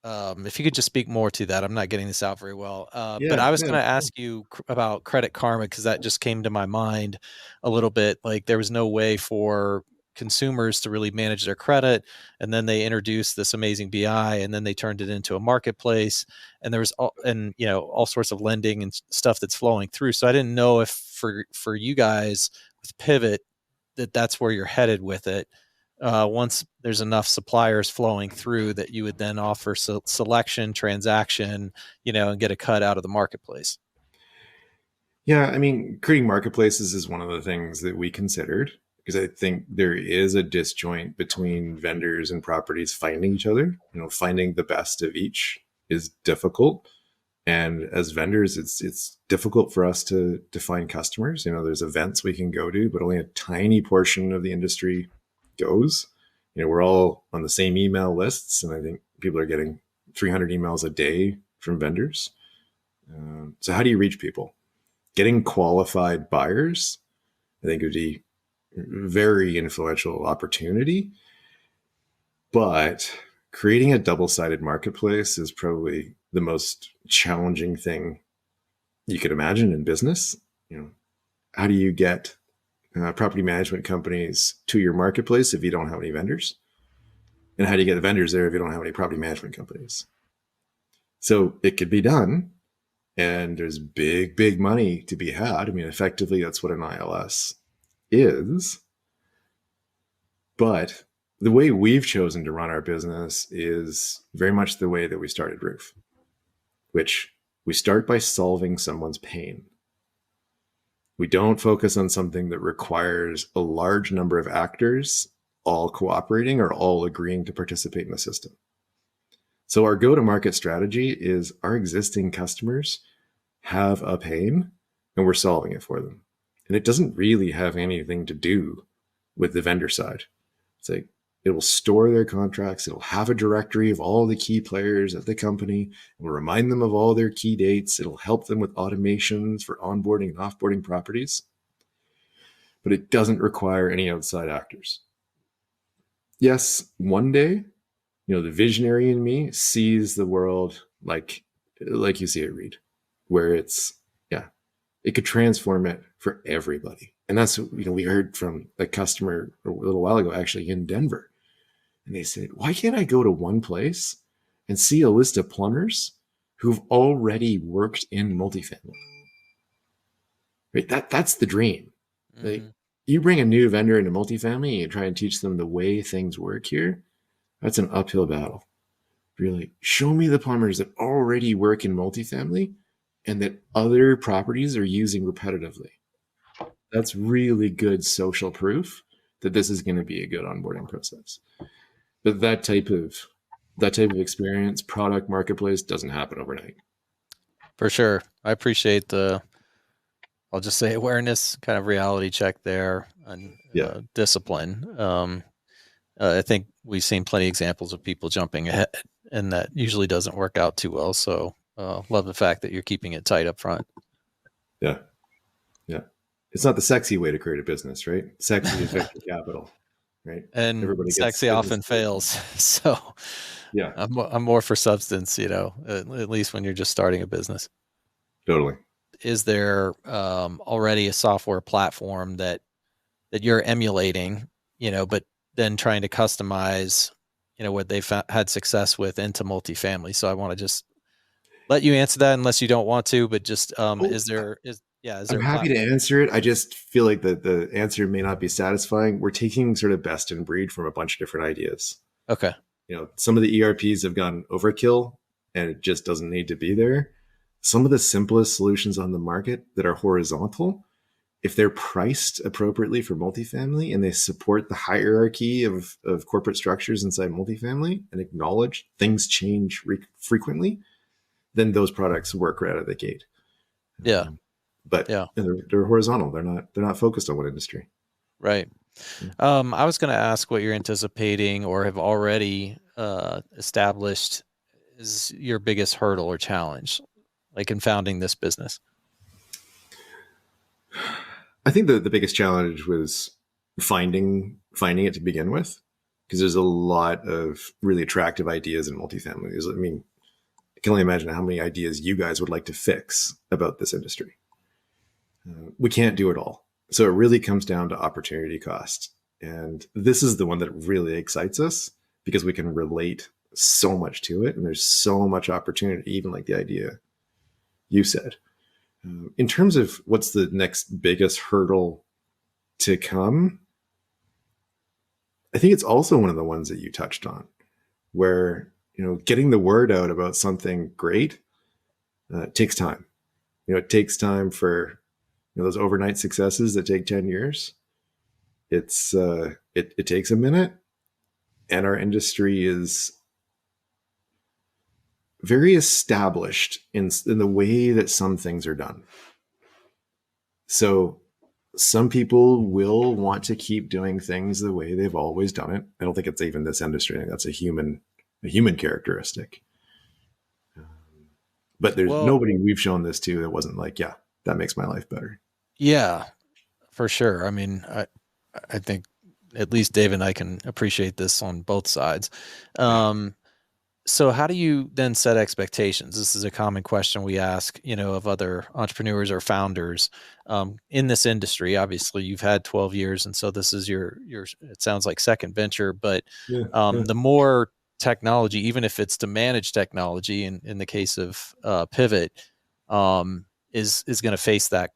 if you could just speak more to that. I'm not getting this out very well, but I was going to ask you about Credit Karma, because that just came to my mind a little bit. Like, there was no way for consumers to really manage their credit, and then they introduced this amazing BI, and then they turned it into a marketplace, and there was all sorts of lending and stuff that's flowing through. So I didn't know if for you guys with Pivot, that's where you're headed with it. Once there's enough suppliers flowing through, that you would then offer selection, transaction, and get a cut out of the marketplace. Yeah, I mean, creating marketplaces is one of the things that we considered, because I think there is a disjoint between vendors and properties finding each other. Finding the best of each is difficult. And as vendors, it's difficult for us to find customers. There's events we can go to, but only a tiny portion of the industry goes. We're all on the same email lists, and I think people are getting 300 emails a day from vendors. So how do you reach people? Getting qualified buyers, I think, would be a very influential opportunity. But creating a double-sided marketplace is probably the most challenging thing you could imagine in business. How do you get property management companies to your marketplace if you don't have any vendors? And how do you get the vendors there if you don't have any property management companies? So it could be done, and there's big money to be had. I mean, effectively, that's what an ILS is. But the way we've chosen to run our business is very much the way that we started Roof, which we start by solving someone's pain. We don't focus on something that requires a large number of actors all cooperating or all agreeing to participate in the system. So our go-to-market strategy is our existing customers have a pain, and we're solving it for them. And it doesn't really have anything to do with the vendor side. It's like, it will store their contracts. It'll have a directory of all the key players at the company. It will remind them of all their key dates. It'll help them with automations for onboarding and offboarding properties. But it doesn't require any outside actors. Yes, one day, the visionary in me sees the world like you see it, Reid, where it could transform it for everybody. And that's, we heard from a customer a little while ago, actually, in Denver. And they said, why can't I go to one place and see a list of plumbers who've already worked in multifamily? Right? That's the dream. Mm-hmm. Like, you bring a new vendor into multifamily and you try and teach them the way things work here, that's an uphill battle. Really, show me the plumbers that already work in multifamily and that other properties are using repetitively. That's really good social proof that this is going to be a good onboarding process. But that type of experience, product marketplace, doesn't happen overnight. For sure. I appreciate I'll just say awareness, kind of reality check there, and discipline. I think we've seen plenty of examples of people jumping ahead, and that usually doesn't work out too well. So love the fact that you're keeping it tight up front. Yeah. Yeah. It's not the sexy way to create a business, right? Sexy is venture capital, right? And Everybody gets sexy often fails. So yeah, I'm more for substance, at least when you're just starting a business. totally. Is there already a software platform that you're emulating, but then trying to customize, what they've had success with into multifamily? So I want to just let you answer that unless you don't want to, but just is there I'm happy to answer it. I just feel like the answer may not be satisfying. We're taking sort of best in breed from a bunch of different ideas. Okay. Some of the ERPs have gone overkill and it just doesn't need to be there. Some of the simplest solutions on the market that are horizontal, if they're priced appropriately for multifamily and they support the hierarchy of corporate structures inside multifamily and acknowledge things change frequently, then those products work right out of the gate. Yeah. But yeah, they're horizontal. They're not focused on one industry. Right. I was going to ask what you're anticipating or have already established is your biggest hurdle or challenge, like in founding this business. I think the biggest challenge was finding it to begin with, because there's a lot of really attractive ideas in multifamily. I can only imagine how many ideas you guys would like to fix about this industry. We can't do it all. So it really comes down to opportunity cost. And this is the one that really excites us because we can relate so much to it. And there's so much opportunity, even like the idea you said. In terms of what's the next biggest hurdle to come, I think it's also one of the ones that you touched on, where, getting the word out about something great takes time. It takes time for those overnight successes that take 10 years. It takes a minute, and our industry is very established in the way that some things are done. So some people will want to keep doing things the way they've always done it. I don't think it's even this industry. I think that's a human characteristic. But there's nobody we've shown this to that wasn't like, yeah, that makes my life better. Yeah, for sure. I think at least Dave and I can appreciate this on both sides. So how do you then set expectations? This is a common question we ask, of other entrepreneurs or founders in this industry. Obviously, you've had 12 years, and so this is your it sounds like second venture. But the more technology, even if it's to manage technology, in the case of Pivot, is going to face that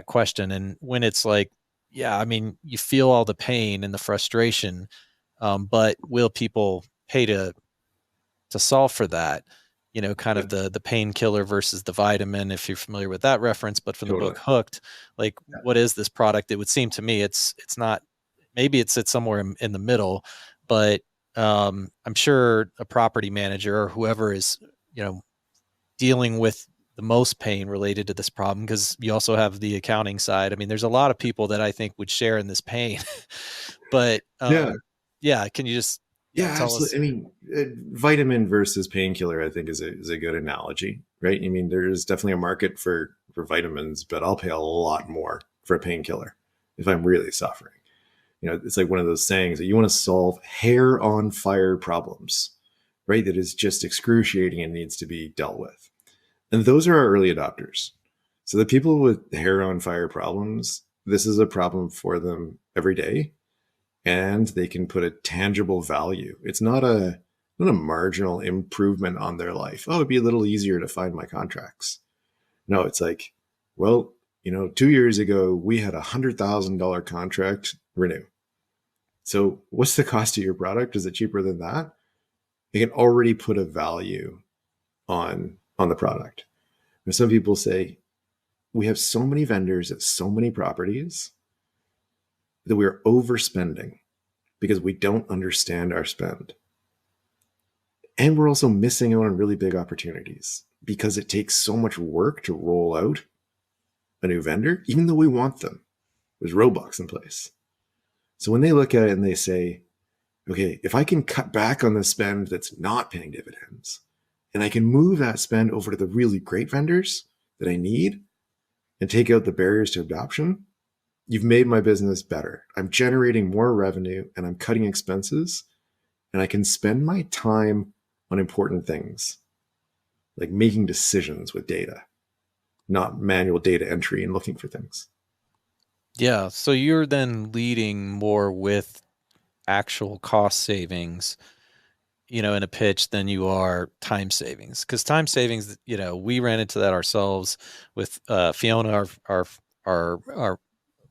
question. And when it's like, you feel all the pain and the frustration, but will people pay to solve for that? Kind of the painkiller versus the vitamin, if you're familiar with that reference. But from the book Hooked, like, what is this product? It would seem to me it's not, maybe it sits somewhere in the middle, but I'm sure a property manager or whoever is dealing with the most pain related to this problem, because you also have the accounting side. There's a lot of people that I think would share in this pain. But can you just tell absolutely. us? Vitamin versus painkiller, I think, is a good analogy, right? There's definitely a market for vitamins, but I'll pay a lot more for a painkiller if I'm really suffering. It's like one of those sayings that you want to solve hair on fire problems, right? That is just excruciating and needs to be dealt with. And those are our early adopters. So the people with hair on fire problems, this is a problem for them every day. And they can put a tangible value. It's not a marginal improvement on their life. Oh, it'd be a little easier to find my contracts. No, it's like, well, 2 years ago, we had $100,000 contract renew. So what's the cost of your product? Is it cheaper than that? They can already put a value on the product. And some people say, we have so many vendors at so many properties that we're overspending because we don't understand our spend. And we're also missing out on really big opportunities because it takes so much work to roll out a new vendor, even though we want them. There's roadblocks in place. So when they look at it and they say, okay, if I can cut back on the spend that's not paying dividends and I can move that spend over to the really great vendors that I need and take out the barriers to adoption, you've made my business better. I'm generating more revenue and I'm cutting expenses, and I can spend my time on important things like making decisions with data, not manual data entry and looking for things. Yeah. So you're then leading more with actual cost savings, in a pitch than you are time savings. Because time savings, we ran into that ourselves with Fiona, our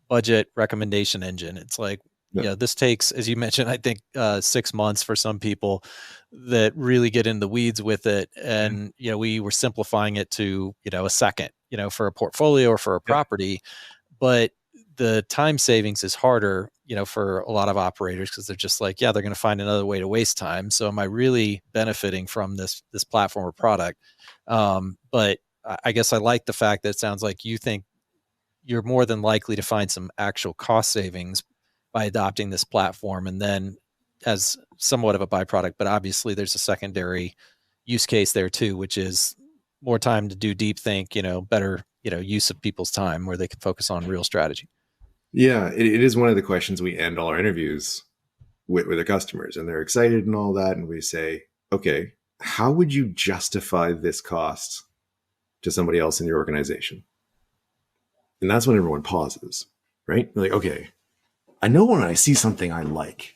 budget recommendation engine. It's like, this takes, as you mentioned, I think 6 months for some people that really get in the weeds with it. And, we were simplifying it to, a second, for a portfolio or for a property. But the time savings is harder, for a lot of operators, because they're just like, they're going to find another way to waste time. So am I really benefiting from this platform or product? But I guess I like the fact that it sounds like you think you're more than likely to find some actual cost savings by adopting this platform. And then as somewhat of a byproduct, but obviously there's a secondary use case there too, which is more time to do deep think, better, use of people's time where they can focus on real strategy. Yeah, it is one of the questions we end all our interviews with the customers, and they're excited and all that. And we say, okay, how would you justify this cost to somebody else in your organization? And that's when everyone pauses, right? Like, okay, I know when I see something I like,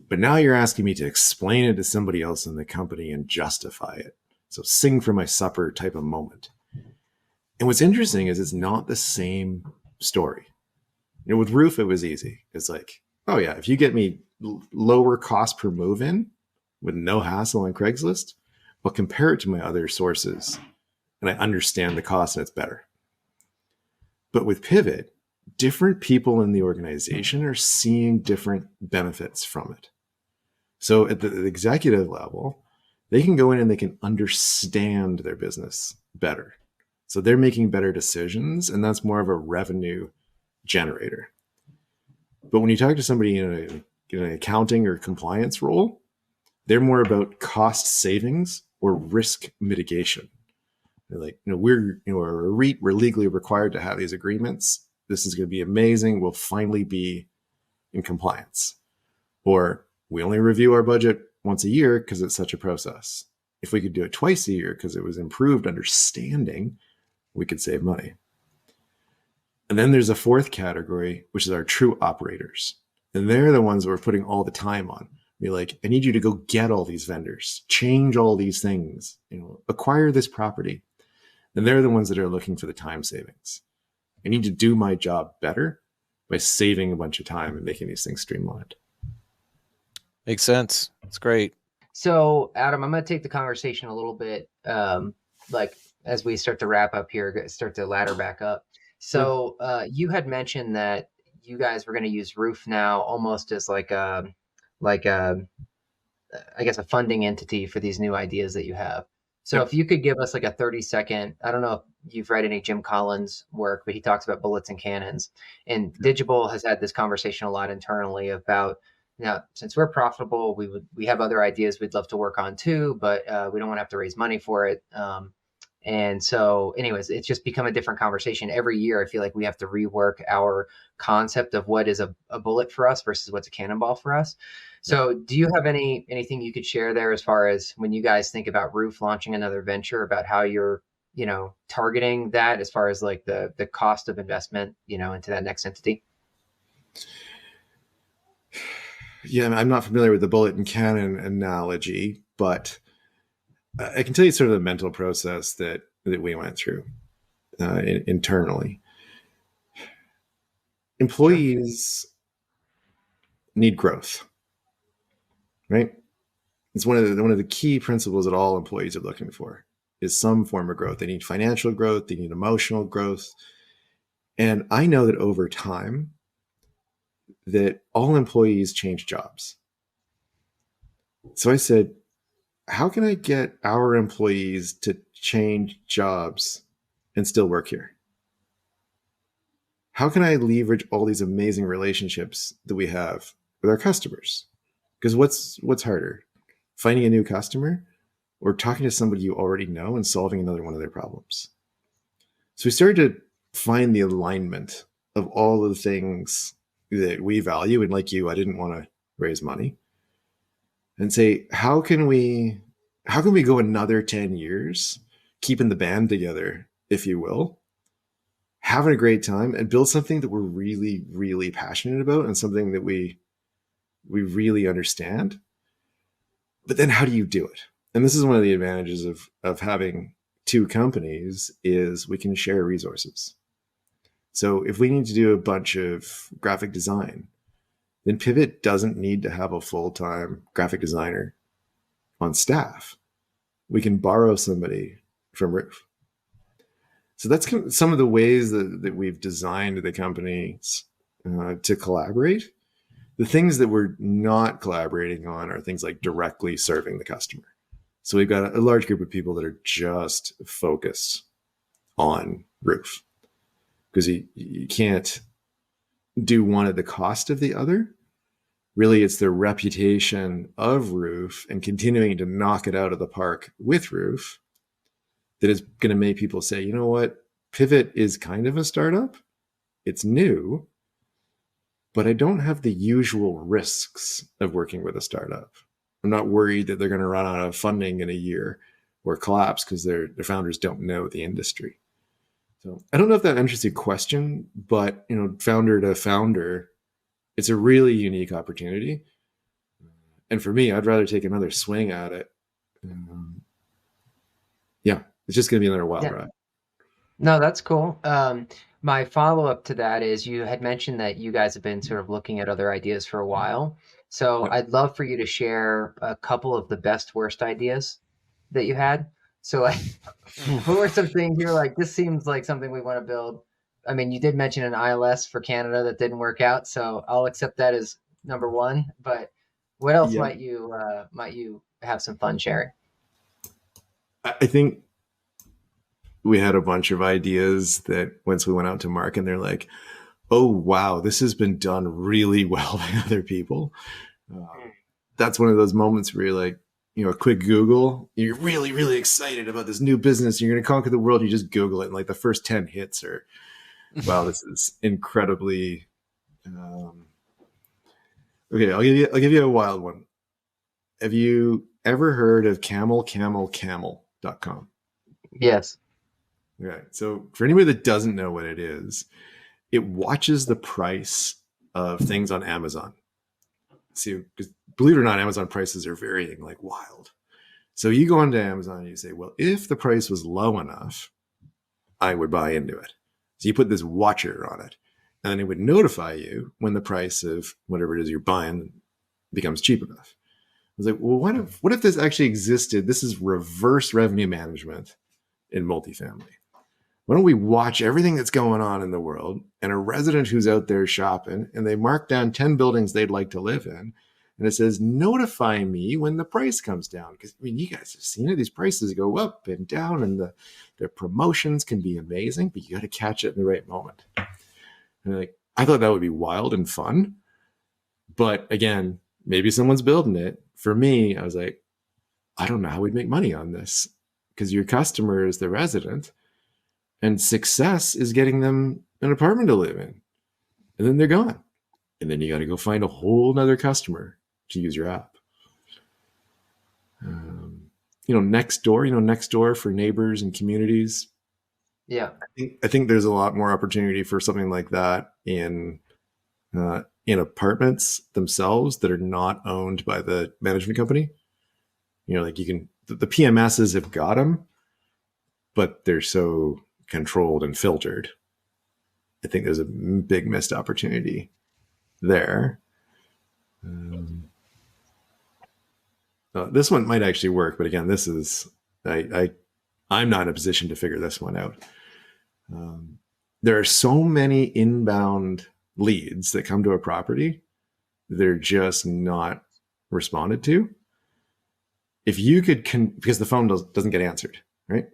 but now you're asking me to explain it to somebody else in the company and justify it. So sing for my supper type of moment. And what's interesting is it's not the same story. With Roof, it was easy. It's like, oh yeah, if you get me lower cost per move in with no hassle on Craigslist, but compare it to my other sources and I understand the cost and it's better. But with Pivot, different people in the organization are seeing different benefits from it. So at the executive level, they can go in and they can understand their business better. So they're making better decisions, and that's more of a revenue generator. But when you talk to somebody in an accounting or compliance role, they're more about cost savings or risk mitigation. They're like, we're a REIT, we're legally required to have these agreements. This is going to be amazing. We'll finally be in compliance. Or we only review our budget once a year because it's such a process. If we could do it twice a year because it was improved understanding, we could save money. And then there's a fourth category, which is our true operators. And they're the ones that we're putting all the time on. Be like, I need you to go get all these vendors, change all these things, acquire this property. And they're the ones that are looking for the time savings. I need to do my job better by saving a bunch of time and making these things streamlined. Makes sense. It's great. So, Adam, I'm going to take the conversation a little bit, as we start to wrap up here, start to ladder back up. So, you had mentioned that you guys were going to use Roof now almost as I guess a funding entity for these new ideas that you have. So if you could give us like a 30-second, I don't know if you've read any Jim Collins work, but he talks about bullets and cannons. And Digible has had this conversation a lot internally about, now, since we're profitable, we have other ideas we'd love to work on too, but we don't want to have to raise money for it. And so anyways, it's just become a different conversation. Every year, I feel like we have to rework our concept of what is a bullet for us versus what's a cannonball for us. So do you have anything you could share there as far as when you guys think about Roof launching another venture, about how you're, targeting that as far as like the cost of investment, into that next entity? Yeah, I'm not familiar with the bullet and cannon analogy, but I can tell you sort of the mental process that we went through internally. Employees need growth, right? It's one of the key principles that all employees are looking for is some form of growth. They need financial growth. They need emotional growth. And I know that over time that all employees change jobs. So I said, how can I get our employees to change jobs and still work here? How can I leverage all these amazing relationships that we have with our customers? Because what's harder? Finding a new customer or talking to somebody you already know and solving another one of their problems. So we started to find the alignment of all of the things that we value. And like you, I didn't want to raise money, and say, how can we go another 10 years keeping the band together, if you will, having a great time, and build something that we're really, really passionate about and something that we really understand. But then how do you do it? And this is one of the advantages of having two companies, is we can share resources. So if we need to do a bunch of graphic design, then Pivot doesn't need to have a full-time graphic designer on staff. We can borrow somebody from Roof. So that's some of the ways that we've designed the companies to collaborate. The things that we're not collaborating on are things like directly serving the customer. So we've got a large group of people that are just focused on Roof, because you can't do one at the cost of the other. Really, it's the reputation of Roof and continuing to knock it out of the park with Roof that is going to make people say, you know what, Pivot is kind of a startup. It's new, but I don't have the usual risks of working with a startup. I'm not worried that they're going to run out of funding in a year or collapse because their founders don't know the industry. So I don't know if that answers your question, but founder to founder, it's a really unique opportunity. And for me, I'd rather take another swing at it. Yeah, it's just going to be another wild ride. No, that's cool. My follow-up to that is, you had mentioned that you guys have been sort of looking at other ideas for a while. So Yep. I'd love for you to share a couple of the best, worst ideas that you had. So like, what were some things you're like, this seems like something we want to build? I mean, you did mention an ILS for Canada that didn't work out, so I'll accept that as number one. But what else Yeah. might you have some fun sharing? I think we had a bunch of ideas that once we went out to market, and they're like, oh, wow, this has been done really well by other people. That's one of those moments where you're like, a quick Google, you're really, really excited about this new business. You're going to conquer the world. You just Google it, and like the first 10 hits are, wow, this is incredibly. Okay, I'll give you a wild one. Have you ever heard of camelcamelcamel.com? Yes. Okay, so for anybody that doesn't know what it is, it watches the price of things on Amazon. See, because believe it or not, Amazon prices are varying like wild. So you go onto Amazon and you say, well, if the price was low enough, I would buy into it. So you put this watcher on it, and then it would notify you when the price of whatever it is you're buying becomes cheap enough. I was like, well, what if this actually existed? This is reverse revenue management in multifamily. Why don't we watch everything that's going on in the world, and a resident who's out there shopping, and they mark down 10 buildings they'd like to live in, and it says, notify me when the price comes down. Because you guys have seen it. These prices go up and down, and the promotions can be amazing, but you got to catch it in the right moment. And like, I thought that would be wild and fun. But again, maybe someone's building it. For me, I was like, I don't know how we'd make money on this, because your customer is the resident, and success is getting them an apartment to live in. And then they're gone. And then you got to go find a whole nother customer to use your app. Nextdoor for neighbors and communities. Yeah. I think there's a lot more opportunity for something like that in apartments themselves that are not owned by the management company. The PMSs have got them, but they're so controlled and filtered. I think there's a big missed opportunity there. This one might actually work, but again, this is I'm not in a position to figure this one out. There are so many inbound leads that come to a property, they're just not responded to. If you could, because the phone doesn't get answered, right?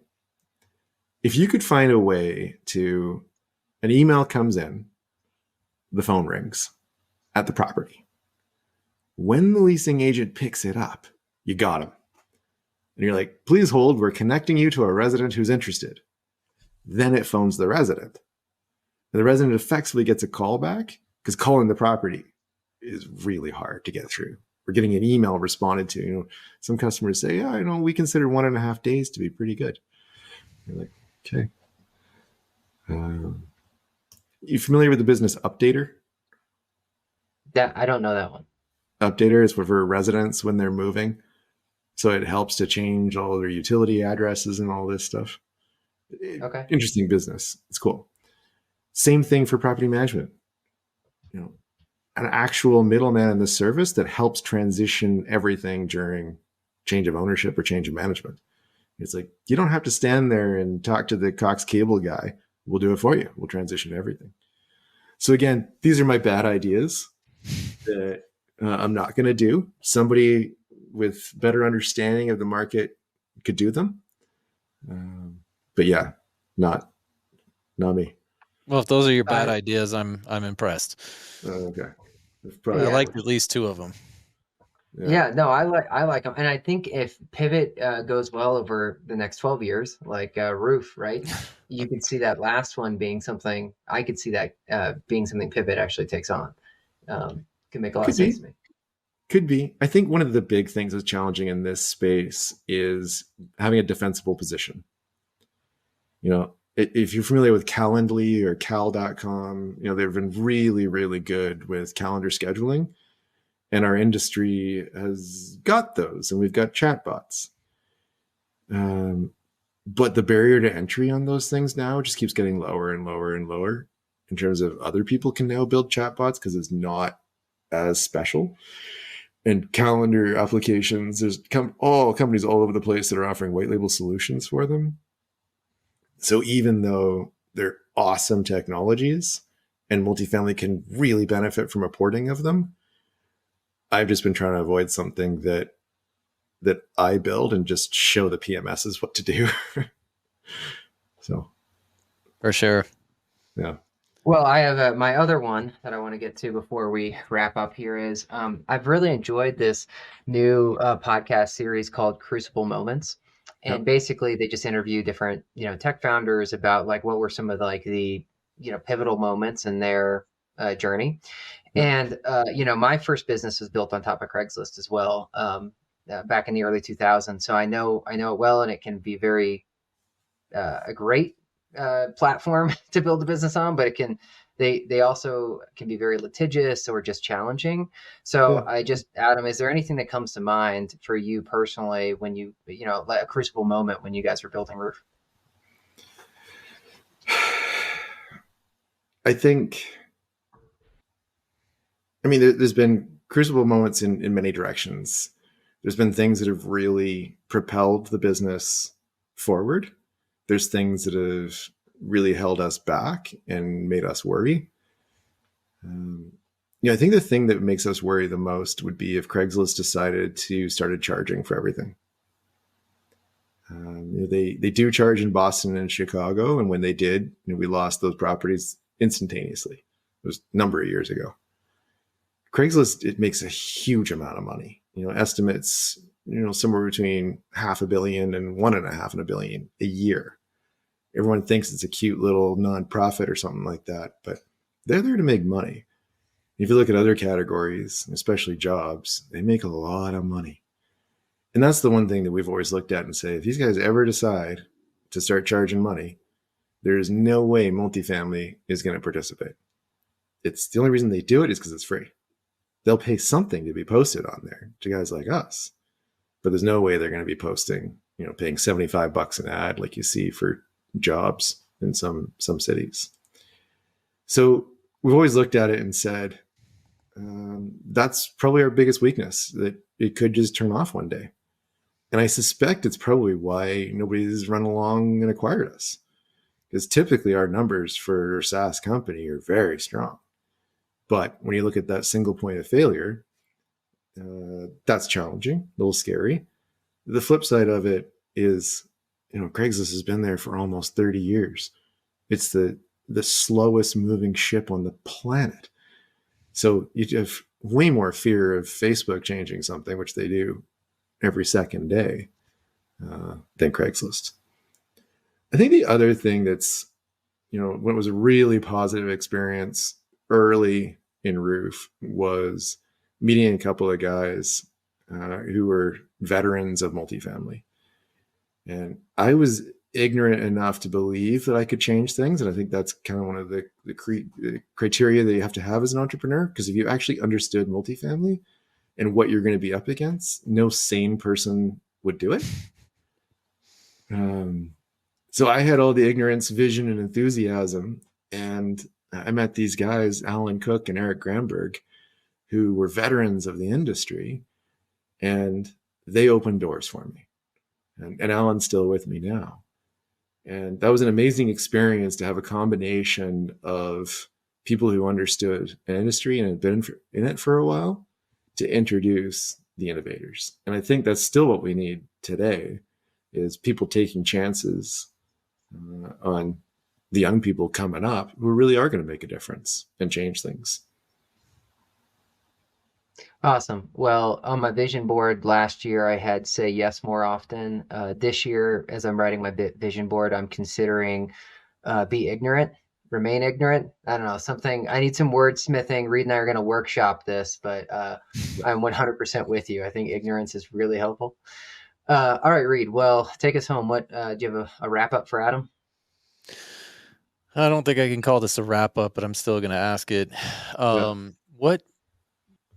If you could find a way to, an email comes in, the phone rings at the property. When the leasing agent picks it up, you got him. And you're like, please hold, we're connecting you to a resident who's interested. Then it phones the resident. And the resident effectively gets a call back because calling the property is really hard to get through. We're getting an email responded to. Some customers say, yeah, we consider 1.5 days to be pretty good. You're like, okay. You familiar with the business Updater? I don't know that one. Updater is for residents when they're moving. So it helps to change all their utility addresses and all this stuff. Okay. Interesting business. It's cool. Same thing for property management. An actual middleman in the service that helps transition everything during change of ownership or change of management. It's like, you don't have to stand there and talk to the Cox Cable guy. We'll do it for you. We'll transition everything. So again, these are my bad ideas that I'm not going to do. Somebody with better understanding of the market could do them. But yeah, not me. Well, if those are your bad ideas, I'm impressed. Okay. I liked at least 2 of them. Yeah, no, I like them, and I think if Pivot goes well over the next 12 years, like Roof, right? You could see that last one being something. I could see that being something Pivot actually takes on. Can make a lot of sense to me. Could be. I think one of the big things that's challenging in this space is having a defensible position. If you're familiar with Calendly or cal.com, they've been really, really good with calendar scheduling. And our industry has got those, and we've got chatbots. But the barrier to entry on those things now just keeps getting lower and lower and lower in terms of other people can now build chatbots because it's not as special. And calendar applications, there's companies all over the place that are offering white label solutions for them. So even though they're awesome technologies and multifamily can really benefit from a porting of them, I've just been trying to avoid something that I build and just show the PMSs what to do. So, for sure. Yeah. Well, I have my other one that I want to get to before we wrap up here is I've really enjoyed this new podcast series called Crucible Moments. And basically they just interview different, tech founders about like what were some of the pivotal moments in their journey. And, my first business was built on top of Craigslist as well, back in the early 2000s. So I know it well, and it can be a great platform to build a business on, but they also can be very litigious or just challenging. So Adam, is there anything that comes to mind for you personally when like a crucible moment when you guys were building Roof? I think, there's been crucible moments in many directions. There's been things that have really propelled the business forward. There's things that have really held us back and made us worry. I think the thing that makes us worry the most would be if Craigslist decided to started charging for everything. They do charge in Boston and Chicago, and when they did, we lost those properties instantaneously. It was a number of years ago. Craigslist, it makes a huge amount of money. Estimates, somewhere between $500 million and $1.5 billion a year. Everyone thinks it's a cute little nonprofit or something like that, but they're there to make money. If you look at other categories, especially jobs, they make a lot of money. And that's the one thing that we've always looked at and say, if these guys ever decide to start charging money, there's no way multifamily is going to participate. It's the only reason they do it is because it's free. They'll pay something to be posted on there to guys like us, but there's no way they're going to be posting, paying $75 an ad like you see for jobs in some cities. So we've always looked at it and said, that's probably our biggest weakness, that it could just turn off one day. And I suspect it's probably why nobody's run along and acquired us, because typically our numbers for a SaaS company are very strong. But when you look at that single point of failure, that's challenging, a little scary. The flip side of it is, Craigslist has been there for almost 30 years. It's the slowest moving ship on the planet. So you have way more fear of Facebook changing something, which they do every second day, than Craigslist. I think the other thing that's, when it was a really positive experience early in Roof was meeting a couple of guys who were veterans of multifamily. And I was ignorant enough to believe that I could change things. And I think that's kind of one of the criteria that you have to have as an entrepreneur. Because if you actually understood multifamily and what you're going to be up against, no sane person would do it. So I had all the ignorance, vision, and enthusiasm. And I met these guys, Alan Cook and Eric Granberg, who were veterans of the industry. And they opened doors for me. And Alan's still with me now. And that was an amazing experience to have a combination of people who understood an industry and had been in it for a while to introduce the innovators. And I think that's still what we need today, is people taking chances on the young people coming up who really are going to make a difference and change things. Awesome. Well, on my vision board last year, I had say yes more often. This year, as I'm writing my vision board, I'm considering be ignorant, remain ignorant. I don't know, something. I need some wordsmithing. Reid and I are going to workshop this, but I'm 100% with you. I think ignorance is really helpful. All right, Reid. Well, take us home. What do you have a wrap up for Adam? I don't think I can call this a wrap up, but I'm still going to ask it. What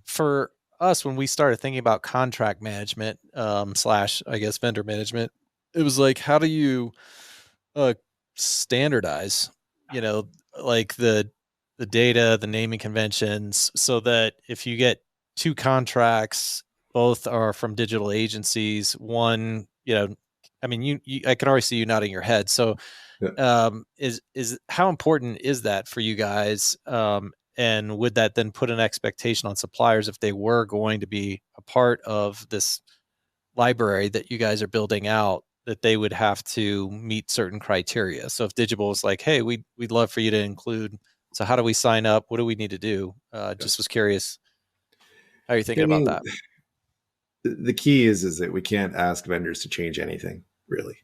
for us, when we started thinking about contract management, / I guess vendor management, it was like, how do you standardize, like the data, the naming conventions, so that if you get two contracts, both are from digital agencies, one, I mean, I can already see you nodding your head. So is how important is that for you guys? And would that then put an expectation on suppliers if they were going to be a part of this library that you guys are building out, that they would have to meet certain criteria? So if Digible is like, hey, we'd love for you to include, so how do we sign up? What do we need to do? Just was curious how you're thinking about that. The key is that we can't ask vendors to change anything, really.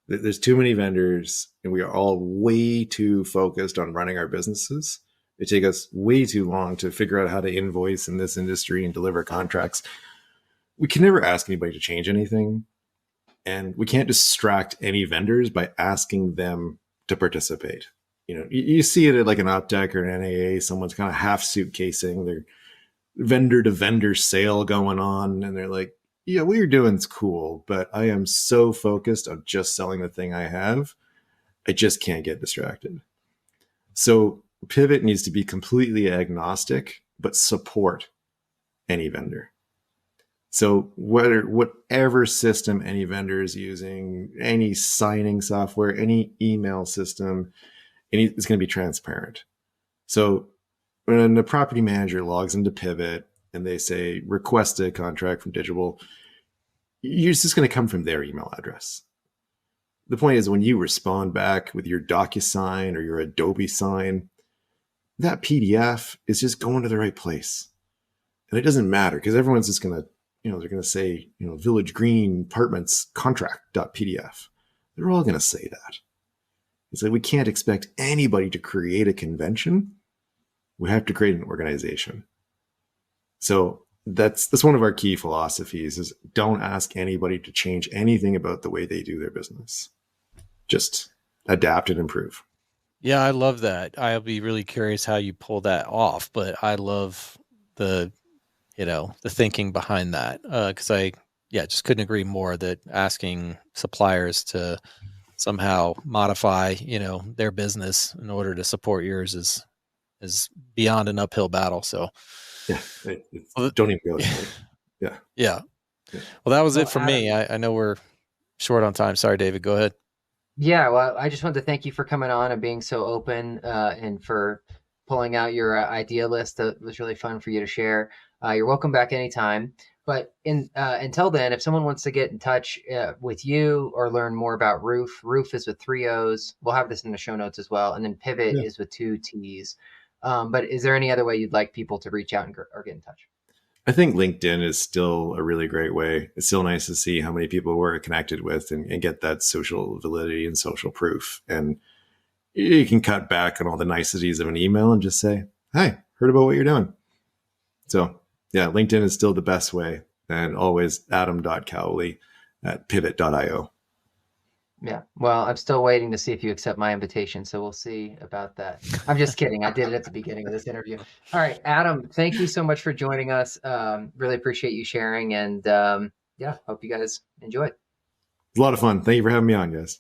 There's too many vendors, and we are all way too focused on running our businesses. It takes us way too long to figure out how to invoice in this industry and deliver contracts. We can never ask anybody to change anything. And we can't distract any vendors by asking them to participate. You see it at like an OpTech or an NAA, someone's kind of half suitcasing their vendor to vendor sale going on. And they're like, yeah, what you're doing is cool, but I am so focused on just selling the thing I have. I just can't get distracted. So Pivot needs to be completely agnostic, but support any vendor. So whatever system any vendor is using, any signing software, any email system, it's going to be transparent. So when the property manager logs into Pivot and they say, request a contract from Digible, it's just going to come from their email address. The point is, when you respond back with your DocuSign or your Adobe sign, that PDF is just going to the right place. And it doesn't matter, because everyone's just going to, they're going to say, Village Green Apartments contract.pdf. They're all going to say that. It's like, we can't expect anybody to create a convention. We have to create an organization. So that's one of our key philosophies, is don't ask anybody to change anything about the way they do their business. Just adapt and improve. Yeah, I love that. I'll be really curious how you pull that off, but I love the thinking behind that. Cause I just couldn't agree more that asking suppliers to somehow modify, their business in order to support yours is beyond an uphill battle. So don't even go there. Yeah. Well, that was it for me. I know we're short on time. Sorry, David, go ahead. Yeah, well, I just wanted to thank you for coming on and being so open and for pulling out your idea list. That was really fun for you to share. You're welcome back anytime. But until then, if someone wants to get in touch with you or learn more about Roof is with 3 O's. We'll have this in the show notes as well. And then Pivot is with 2 T's. But is there any other way you'd like people to reach out or get in touch? I think LinkedIn is still a really great way. It's still nice to see how many people we're connected with and get that social validity and social proof. And you can cut back on all the niceties of an email and just say, "Hi, heard about what you're doing." So yeah, LinkedIn is still the best way. And always Adam.Cowley at pivot.io. Yeah. Well, I'm still waiting to see if you accept my invitation, so we'll see about that. I'm just kidding. I did it at the beginning of this interview. All right, Adam, thank you so much for joining us. Really appreciate you sharing, and yeah, hope you guys enjoy it. It's a lot of fun. Thank you for having me on, guys.